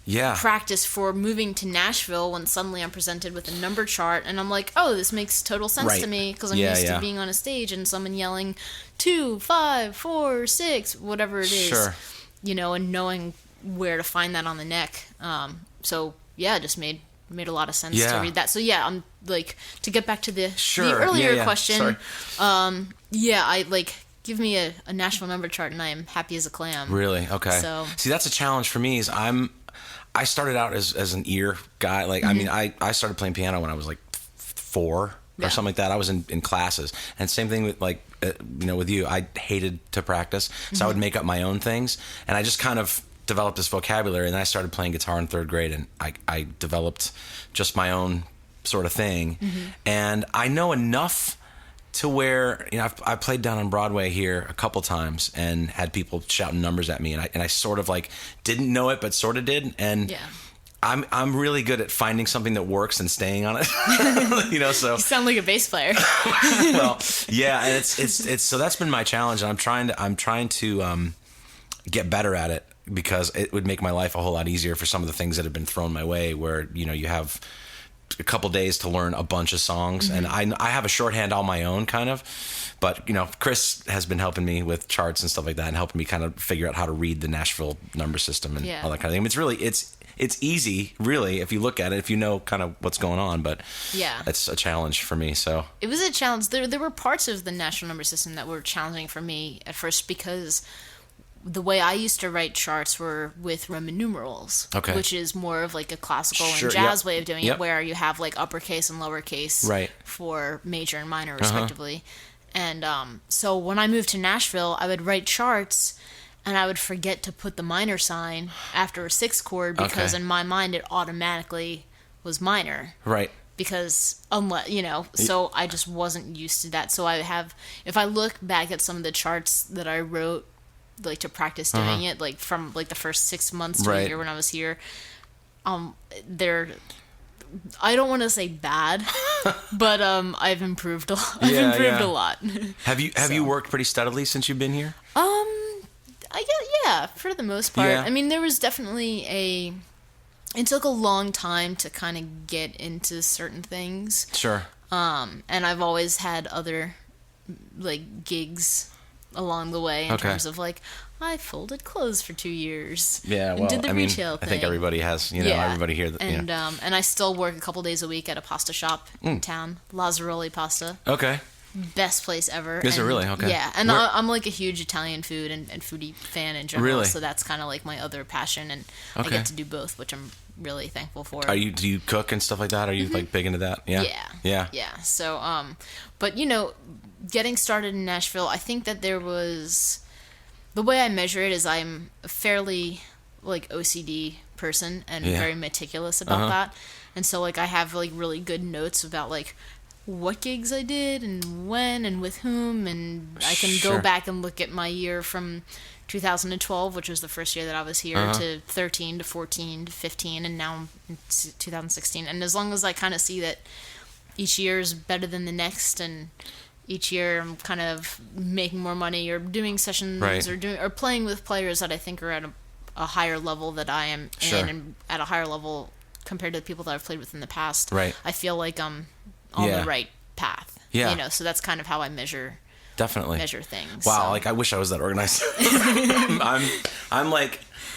S1: Yeah.
S3: practice for moving to Nashville when suddenly I'm presented with a number chart and I'm like, oh, this makes total sense to me because I'm used to being on a stage and someone yelling 2, 5, 4, 6, whatever it is.
S1: Sure.
S3: You know, and knowing where to find that on the neck. So yeah, it just made a lot of sense to read that. So yeah, I'm like, to get back to the earlier question.
S1: Sorry.
S3: I like, give me a Nashville number chart and I am happy as a clam.
S1: Really? Okay.
S3: So
S1: see, that's a challenge for me. I started out as an ear guy. Like, I mean, I started playing piano when I was like 4 or something like that. I was in classes, and same thing with like, with you. I hated to practice, so I would make up my own things, and I just kind of developed this vocabulary. And then I started playing guitar in 3rd grade, and I developed just my own sort of thing, and I know enough to where, I played down on Broadway here a couple times and had people shouting numbers at me, and I sort of like didn't know it but sort of did, and I'm really good at finding something that works and staying on it. So
S3: you sound like a bass player.
S1: Well, yeah, and it's so that's been my challenge, and I'm trying to get better at it, because it would make my life a whole lot easier for some of the things that have been thrown my way, where you have a couple days to learn a bunch of songs, and I have a shorthand all my own kind of, but Chris has been helping me with charts and stuff like that, and helping me kind of figure out how to read the Nashville number system and all that kind of thing. I mean, it's really it's easy, really, if you look at it, if you know kind of what's going on, but it's a challenge for me. So
S3: it was a challenge. There were parts of the Nashville number system that were challenging for me at first, because the way I used to write charts were with Roman numerals, which is more of like a classical and jazz way of doing it, where you have like uppercase and lowercase for major and minor respectively. And so when I moved to Nashville, I would write charts and I would forget to put the minor sign after a 6th chord, because in my mind it automatically was minor. Right. Because so I just wasn't used to that. So if I look back at some of the charts that I wrote, like to practice doing it, like from like the first 6 months to a year when I was here, they're, I don't want to say bad, but I've improved a lot. A lot.
S1: Have you worked pretty steadily since you've been here?
S3: I guess, for the most part. I mean, there was definitely it took a long time to kind of get into certain things. Sure. And I've always had other like gigs along the way in terms of like, I folded clothes for 2 years. Yeah, well, did the retail thing.
S1: I think everybody has, everybody here.
S3: And I still work a couple days a week at a pasta shop in town, Lazzaroli Pasta. Okay. Best place ever.
S1: Is it really? Okay.
S3: Yeah, and I'm like a huge Italian food and foodie fan in general. Really? So that's kind of like my other passion, and I get to do both, which I'm really thankful for.
S1: Do you cook and stuff like that? Are you like big into that? Yeah.
S3: Yeah. So but getting started in Nashville, I think that there was, the way I measure it is I'm a fairly like OCD person and very meticulous about that, and so like I have like really good notes about like what gigs I did and when and with whom, and I can go back and look at my year from 2012, which was the first year that I was here, to 13 to 14 to 15, and now in 2016. And as long as I kind of see that each year is better than the next, and each year I'm kind of making more money or doing sessions or playing with players that I think are at a higher level that I am in, and at a higher level compared to the people that I've played with in the past, I feel like I'm on the right path. Yeah. So that's kind of how I measure things.
S1: Wow, like I wish I was that organized. I'm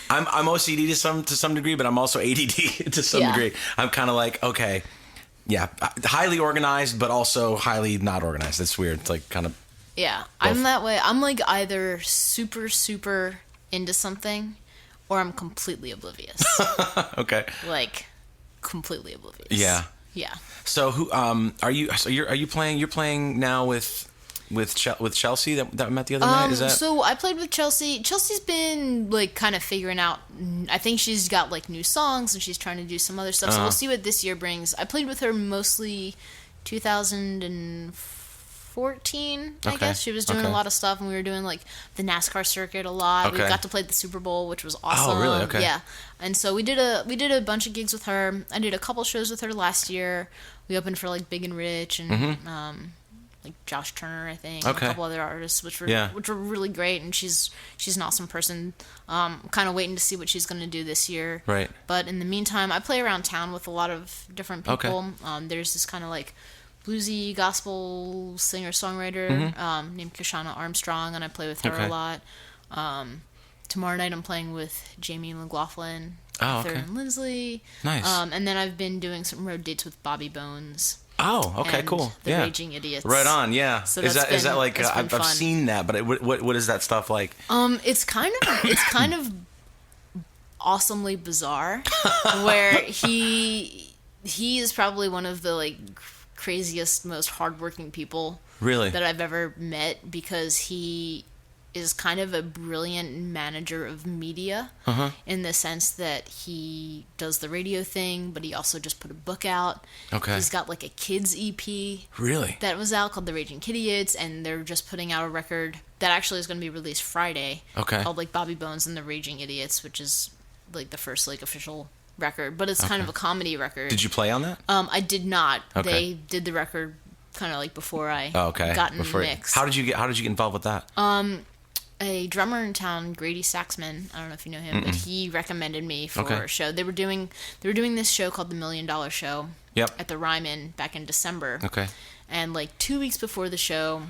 S1: OCD to some degree, but I'm also ADD to some degree. I'm kind of like, okay, highly organized, but also highly not organized. It's weird. It's like kind of.
S3: Yeah,
S1: both.
S3: I'm that way. I'm like either super, super into something, or I'm completely oblivious.
S1: Okay.
S3: Like, completely oblivious.
S1: Yeah.
S3: Yeah.
S1: So who are you? So are you playing? You're playing now with Chelsea that I met the other night. Is that?
S3: So I played with Chelsea. Chelsea's been like kind of figuring out. I think she's got like new songs and she's trying to do some other stuff. So we'll see what this year brings. I played with her mostly 2014. I guess she was doing a lot of stuff, and we were doing like the NASCAR circuit a lot. We got to play the Super Bowl, which was awesome.
S1: Oh, really? Okay.
S3: Yeah. And so we did a bunch of gigs with her. I did a couple shows with her last year. We opened for like Big and Rich and like Josh Turner, I think, and a couple other artists, which were really great. And she's an awesome person. Kind of waiting to see what she's going to do this year.
S1: Right.
S3: But in the meantime, I play around town with a lot of different people. There's this kind of like bluesy gospel singer-songwriter named Kishana Armstrong, and I play with her a lot. Tomorrow night I'm playing with Jamie McLaughlin, Arthur and Lindsley.
S1: Nice.
S3: And then I've been doing some road dates with Bobby Bones.
S1: Oh, okay,
S3: and
S1: cool.
S3: The Raging Idiots.
S1: Right on, yeah.
S3: So
S1: is that like I've
S3: fun.
S1: seen that, but what is that stuff like?
S3: It's kind of awesomely bizarre, where he is probably one of the like craziest, most hardworking people
S1: Really?
S3: that I've ever met, because he is kind of a brilliant manager of media in the sense that he does the radio thing, but he also just put a book out.
S1: Okay.
S3: He's got like a kids EP
S1: Really?
S3: that was out called The Raging Idiots, and they're just putting out a record that actually is going to be released Friday.
S1: Okay.
S3: Called like Bobby Bones and the Raging Idiots, which is like the first like official record, but it's kind of a comedy record.
S1: Did you play on that?
S3: I did not.
S1: Okay.
S3: They did the record kind of like before I got in the mix.
S1: How did you get involved with that?
S3: A drummer in town, Grady Saxman, I don't know if you know him, but he recommended me for a show. They were doing this show called The $1 Million Show at the Ryman back in December.
S1: Okay.
S3: And like 2 weeks before the show,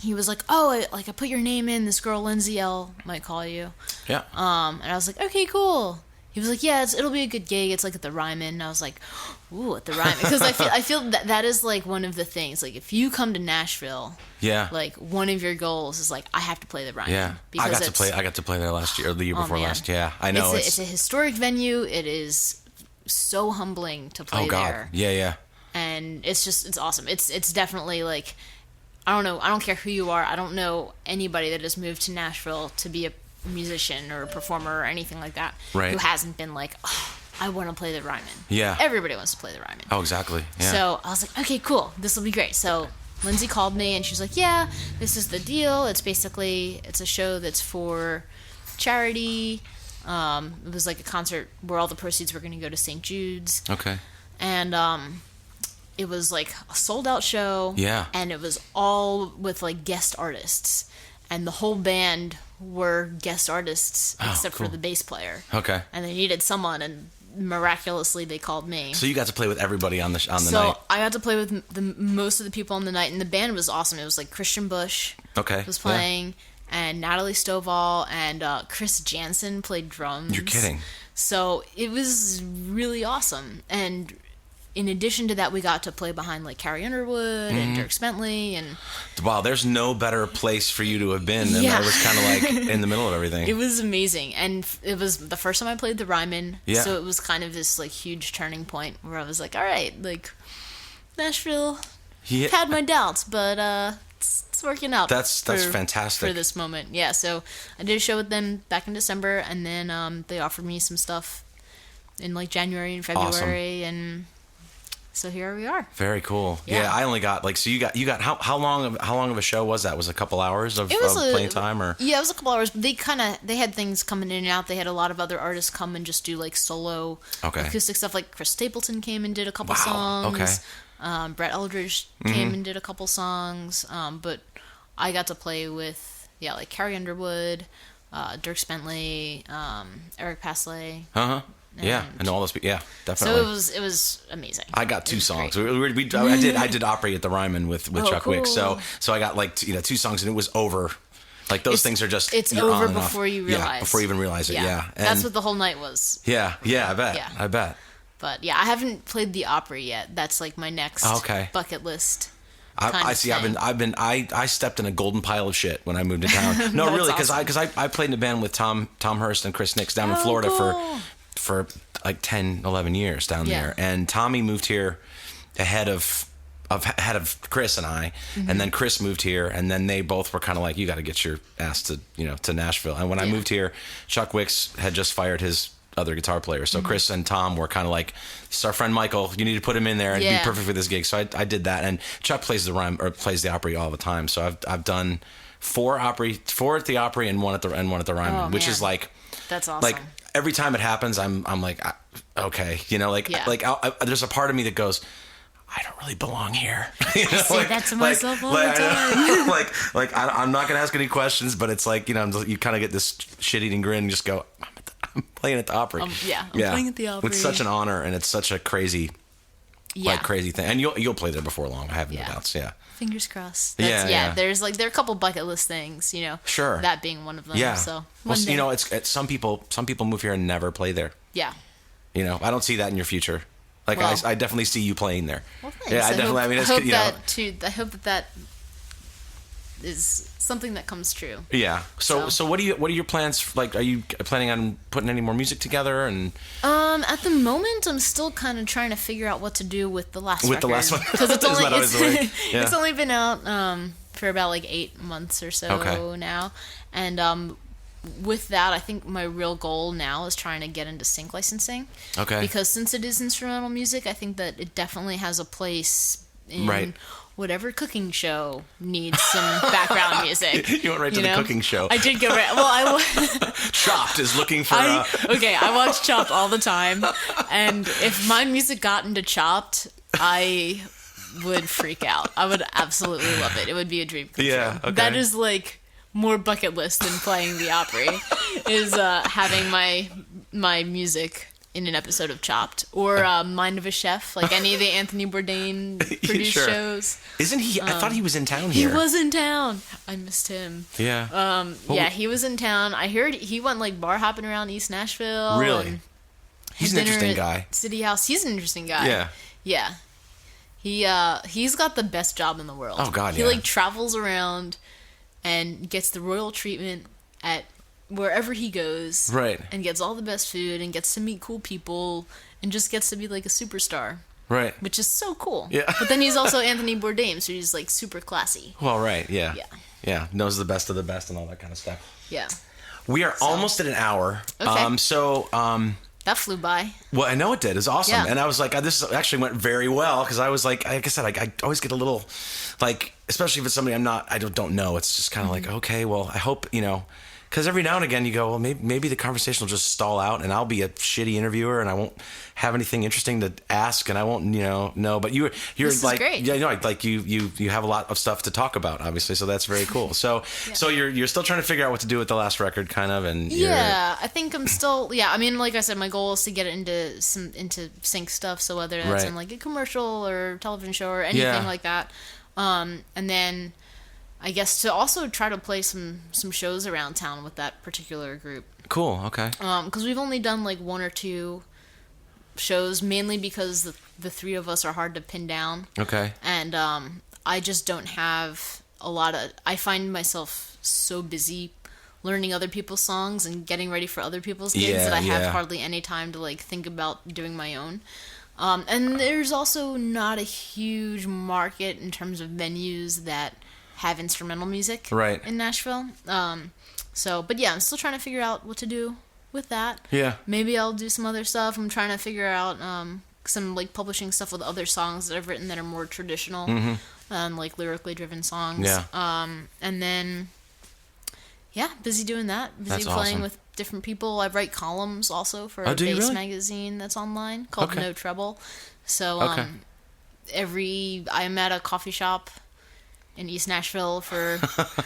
S3: he was like, "Oh, I put your name in. This girl Lindsay L might call you."
S1: Yeah.
S3: And I was like, "Okay, cool." He was like, "Yeah, it'll be a good gig. It's like at the Ryman." And I was like, "Ooh, at the Ryman," because I feel that is like one of the things. Like if you come to Nashville, like one of your goals is like, I have to play the Ryman.
S1: Yeah, I got to play there last year or the year before last. Yeah, I know
S3: it's a historic venue. It is so humbling to play there.
S1: Yeah.
S3: And it's awesome. It's definitely like, I don't know. I don't care who you are. I don't know anybody that has moved to Nashville to be a musician or a performer or anything like that who hasn't been like, "Oh, I want to play the Ryman." Yeah. Everybody wants to play the Ryman.
S1: Oh, exactly. Yeah.
S3: So I was like, okay, cool. This will be great. So Lindsay called me and she was like, "Yeah, this is the deal. It's a show that's for charity." It was like a concert where all the proceeds were going to go to St. Jude's.
S1: Okay.
S3: And it was like a sold out show.
S1: Yeah.
S3: And it was all with like guest artists. And the whole band were guest artists except for the bass player. Okay. And they needed someone, and miraculously they called me.
S1: So you got to play with everybody on the night.
S3: So I got to play with most of the people on the night, and the band was awesome. It was like Christian Bush was playing, and Natalie Stovall and Chris Jansen played drums.
S1: You're kidding.
S3: So it was really awesome. And in addition to that, we got to play behind like Carrie Underwood and Dirk Bentley, and
S1: wow, there's no better place for you to have been. And I was kind of like in the middle of everything.
S3: It was amazing, and it was the first time I played the Ryman. Yeah. So it was kind of this like huge turning point where I was like, all right, like Nashville had my doubts, but it's working out.
S1: That's fantastic
S3: for this moment. Yeah. So I did a show with them back in December, and then they offered me some stuff in like January and February, and so here we are.
S1: Very cool. Yeah, I only got like, so you got how long of a show was that? Was it a couple hours of playing time, or?
S3: Yeah, it was a couple hours. But they had things coming in and out. They had a lot of other artists come and just do like solo acoustic stuff. Like Chris Stapleton came and did a couple songs. Okay. Brett Eldridge came and did a couple songs. But I got to play with like Carrie Underwood, Dirk Bentley, Eric Pasley.
S1: And all those people. Yeah, definitely.
S3: So it was amazing.
S1: I got two songs. I did operate at the Ryman with Chuck Wick. So I got like 2 songs, and it was over. Like those things are just
S3: it's over before you realize.
S1: Yeah, before you even realize it. Yeah.
S3: And that's what the whole night was.
S1: Yeah, I bet. Yeah. I bet.
S3: But yeah, I haven't played the Opry yet. That's like my next bucket list.
S1: I see. I stepped in a golden pile of shit when I moved to town. No, really, because I played in a band with Tom Hurst and Chris Nix down in Florida for like 10, 11 years down there, and Tommy moved here ahead of Chris and I, and then Chris moved here, and then they both were kind of like, you got to get your ass to Nashville. And when I moved here, Chuck Wicks had just fired his other guitar player, so Chris and Tom were kind of like, it's our friend Michael, you need to put him in there and be perfect for this gig. So I did that, and Chuck plays the Opry all the time. So I've done four at the Opry and one at the Ryman, which is like,
S3: that's awesome.
S1: Like every time it happens, I'm like, okay, there's a part of me that goes, I don't really belong here.
S3: I say that to myself all the time.
S1: I'm not going to ask any questions, but it's like, you kind of get this shit-eating grin and just go, I'm playing at the Opry.
S3: I'm playing at the Opry.
S1: It's such an honor, and it's such a crazy thing. And you'll play there before long. I have no doubts. Yeah.
S3: Fingers crossed. There's there are a couple bucket list things,
S1: Sure.
S3: That being one of them.
S1: Yeah.
S3: So
S1: it's some people move here and never play there.
S3: Yeah.
S1: I don't see that in your future. Like, well, I definitely see you playing there.
S3: Well, thanks.
S1: Yeah,
S3: I hope that is something that comes true.
S1: Yeah. So what are your plans? Like, are you planning on putting any more music together? And
S3: at the moment, I'm still kind of trying to figure out what to do with the last record.
S1: With the last one,
S3: because it's only been out for about like 8 months or so now, and with that, I think my real goal now is trying to get into sync licensing. Okay. Because since it is instrumental music, I think that it definitely has a place in whatever cooking show needs some background music.
S1: You went right to the cooking show.
S3: I did go right. Well,
S1: Chopped is looking for.
S3: I watch Chopped all the time, and if my music got into Chopped, I would freak out. I would absolutely love it. It would be a dream come true. Okay. That is like more bucket list than playing the Opry is having my music in an episode of Chopped or Mind of a Chef, like any of the Anthony Bourdain produced shows.
S1: Isn't he? I thought he was in town here.
S3: He was in town. I missed him.
S1: Yeah.
S3: He was in town. I heard he went like bar hopping around East Nashville.
S1: Really? He's an interesting guy.
S3: City House. He's an interesting guy. Yeah. Yeah. He's got the best job in the world.
S1: Oh God.
S3: He like travels around and gets the royal treatment at wherever he goes.
S1: Right.
S3: And gets all the best food and gets to meet cool people and just gets to be like a superstar.
S1: Right.
S3: Which is so cool.
S1: Yeah.
S3: But then he's also Anthony Bourdain, so he's like super classy.
S1: Well, right. Yeah. Yeah. Knows the best of the best and all that kind of stuff.
S3: Yeah.
S1: We are almost at an hour.
S3: Okay. That flew by.
S1: Well, I know it did. It's awesome. Yeah. And I was like, this actually went very well because I was like I said, I always get a little, like, especially if it's somebody I don't know. It's just kind of like, okay, well, I hope, because every now and again you go, well, maybe the conversation will just stall out and I'll be a shitty interviewer and I won't have anything interesting to ask and I won't, know. But you're
S3: this
S1: like,
S3: is great.
S1: Like you have a lot of stuff to talk about, obviously. So that's very cool. So so you're still trying to figure out what to do with the last record, kind of, and
S3: I think I'm still. Yeah, I mean, like I said, my goal is to get it into sync stuff. So whether that's in like a commercial or television show or anything like that, and then I guess to also try to play some shows around town with that particular group.
S1: Cool. Okay.
S3: Because we've only done like 1 or 2 shows, mainly because the 3 of us are hard to pin down.
S1: Okay.
S3: And I just don't have a lot of. I find myself so busy learning other people's songs and getting ready for other people's gigs that I have hardly any time to like think about doing my own. And there's also not a huge market in terms of venues that have instrumental music in Nashville. But yeah, I'm still trying to figure out what to do with that. Yeah. Maybe I'll do some other stuff. I'm trying to figure out some like publishing stuff with other songs that I've written that are more traditional, like lyrically driven songs. Yeah. And then, busy doing that. Busy playing with different people. I write columns also for a bass magazine that's online called No Trouble. So I'm at a coffee shop in East Nashville for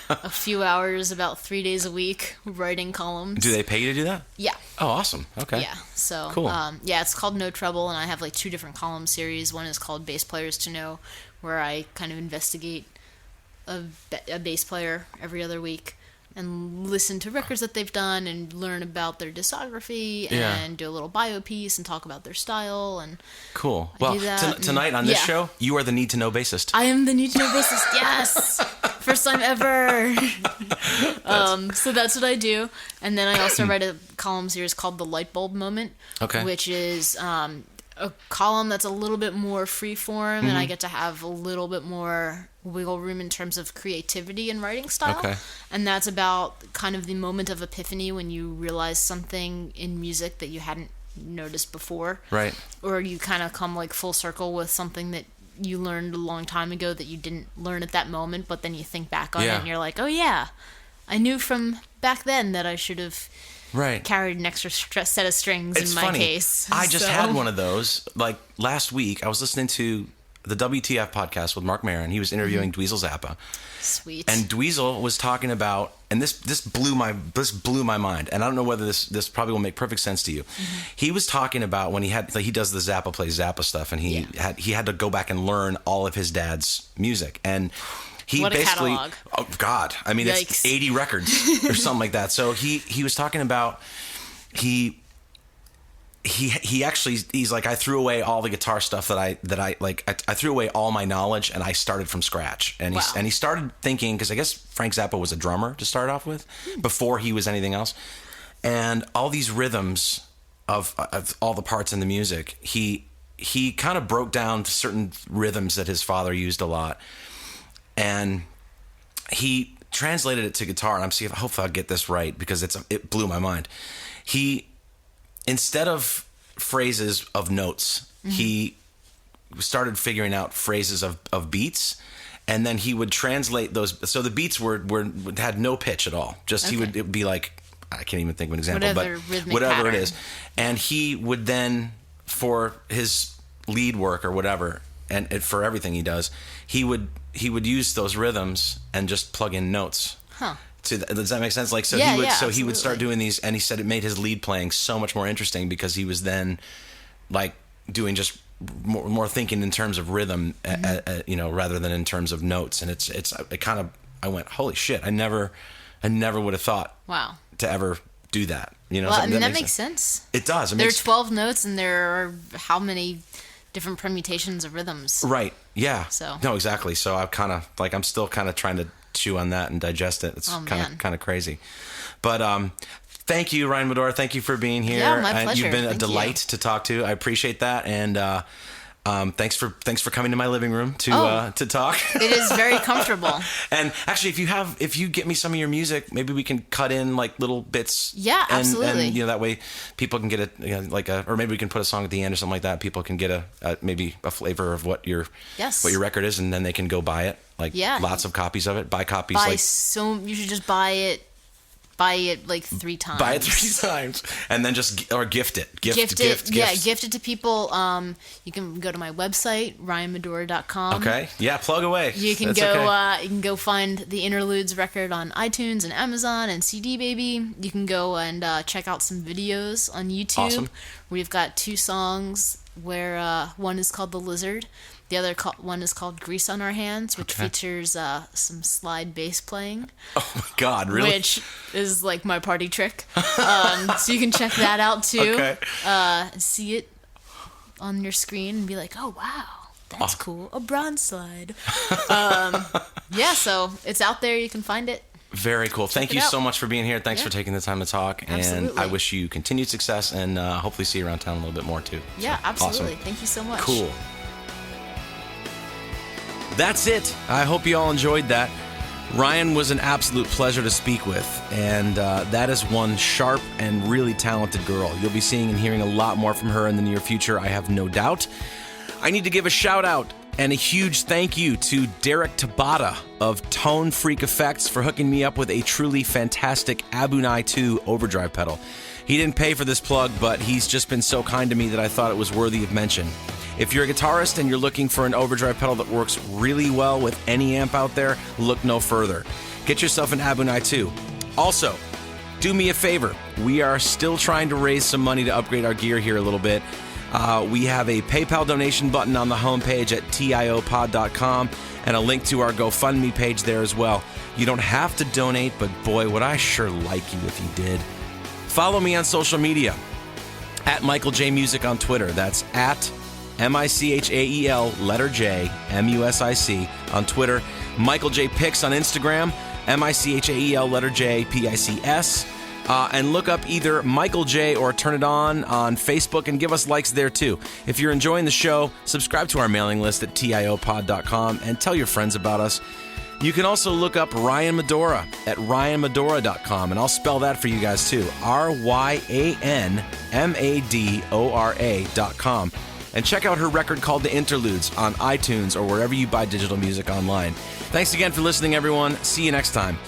S3: a few hours, about 3 days a week, writing columns.
S1: Do they pay you to do that?
S3: Yeah.
S1: Oh, awesome. Okay.
S3: Yeah. So,
S1: cool.
S3: It's called No Trouble, and I have like 2 different column series. One is called Bass Players to Know, where I kind of investigate a bass player every other week. and listen to records that they've done and learn about their discography and do a little bio piece and talk about their style. And
S1: cool. Well, tonight on this show, you are the Need to Know bassist.
S3: I am the Need to Know bassist. Yes, first time ever. So that's what I do, and then I also write a column series called The Light Bulb Moment, which is a column that's a little bit more freeform, and I get to have a little bit more wiggle room in terms of creativity and writing style. And that's about kind of the moment of epiphany when you realize something in music that you hadn't noticed before. Right. Or you kind of come like full circle with something that you learned a long time ago that you didn't learn at that moment, but then you think back on it and you're like, oh yeah, I knew from back then that I should have carried an extra set of strings in my case.
S1: I just had one of those. Like last week, I was listening to the WTF podcast with Mark Maron. He was interviewing Dweezil Zappa.
S3: Sweet.
S1: And Dweezil was talking about, and this blew my mind. And I don't know whether this probably will make perfect sense to you. He was talking about when he does the Zappa plays Zappa stuff, and he had to go back and learn all of his dad's music. And he
S3: what a
S1: basically,
S3: catalog.
S1: oh God, I mean,
S3: Yikes.
S1: It's 80 records or something like that. So he was talking about he actually, he's like, I threw away all the guitar stuff that I like. I threw away all my knowledge and I started from scratch. And he started thinking, because I guess Frank Zappa was a drummer to start off with before he was anything else. And all these rhythms of all the parts in the music, he kind of broke down certain rhythms that his father used a lot. And he translated it to guitar, and hopefully I'll get this right because it blew my mind. Instead of phrases of notes, he started figuring out phrases of beats, and then he would translate those. So the beats had no pitch at all. Just it would be like, I can't even think of an example, whatever it is. And he would then, for his lead work or whatever, and for everything he does, he would use those rhythms and just plug in notes. Does that make sense? Like, he would start doing these, and he said it made his lead playing so much more interesting because he was then like doing just more thinking in terms of rhythm, rather than in terms of notes. And I went, holy shit! I never would have thought to ever do that.
S3: Well, I mean, that makes sense.
S1: It does.
S3: There are 12 notes, and there are how many different permutations of rhythms?
S1: Right. Yeah.
S3: So
S1: no, exactly. So I'm still kind of trying to chew on that and digest it. It's kind of crazy. But thank you, Ryan Madora. Thank you for being here.
S3: Yeah, my pleasure.
S1: You've been a delight to talk to. I appreciate that. And thanks for coming to my living room to talk.
S3: It is very comfortable.
S1: And actually, if you get me some of your music, maybe we can cut in like little bits.
S3: Yeah, absolutely.
S1: And that way people can get or maybe we can put a song at the end or something like that. People can get maybe a flavor of what your record is, and then they can go buy it. Lots of copies of it. Buy copies.
S3: You should just buy it like 3 times.
S1: Buy it 3 times, and then gift it. Gift
S3: it to people. You can go to my website, ryanmadora.com.
S1: Okay, yeah, plug away.
S3: You can you can go find the Interludes record on iTunes and Amazon and CD Baby. You can go and check out some videos on YouTube.
S1: Awesome.
S3: We've got 2 songs where one is called The Lizard. The other one is called Grease on Our Hands, which features some slide bass playing. Oh my God, really? Which is like my party trick. So you can check that out too. Okay. See it on your screen and be like, oh wow, that's cool. A bronze slide. So it's out there. You can find it.
S1: Very cool. Thank you so much for being here. Thanks for taking the time to talk.
S3: Absolutely.
S1: And I wish you continued success and hopefully see you around town a little bit more too.
S3: Yeah, absolutely.
S1: Awesome.
S3: Thank you so much.
S1: Cool. That's it. I hope you all enjoyed that. Ryan was an absolute pleasure to speak with, and that is one sharp and really talented girl. You'll be seeing and hearing a lot more from her in the near future, I have no doubt. I need to give a shout out and a huge thank you to Derek Tabata of Tone Freak Effects for hooking me up with a truly fantastic Abunai 2 overdrive pedal. He didn't pay for this plug, but he's just been so kind to me that I thought it was worthy of mention. If you're a guitarist and you're looking for an overdrive pedal that works really well with any amp out there, look no further. Get yourself an Abunai 2. Also, do me a favor. We are still trying to raise some money to upgrade our gear here a little bit. We have a PayPal donation button on the homepage at tiopod.com and a link to our GoFundMe page there as well. You don't have to donate, but boy, would I sure like you if you did. Follow me on social media at Michael J Music on Twitter. That's at MICHAEL letter J MUSIC on Twitter. Michael J Pics on Instagram. MICHAEL letter J PICS. And look up either Michael J or Turn It On Facebook and give us likes there too. If you're enjoying the show, subscribe to our mailing list at tiopod.com and tell your friends about us. You can also look up Ryan Madora at ryanmadora.com, and I'll spell that for you guys too. RyanMadora.com. And check out her record called The Interludes on iTunes or wherever you buy digital music online. Thanks again for listening, everyone. See you next time.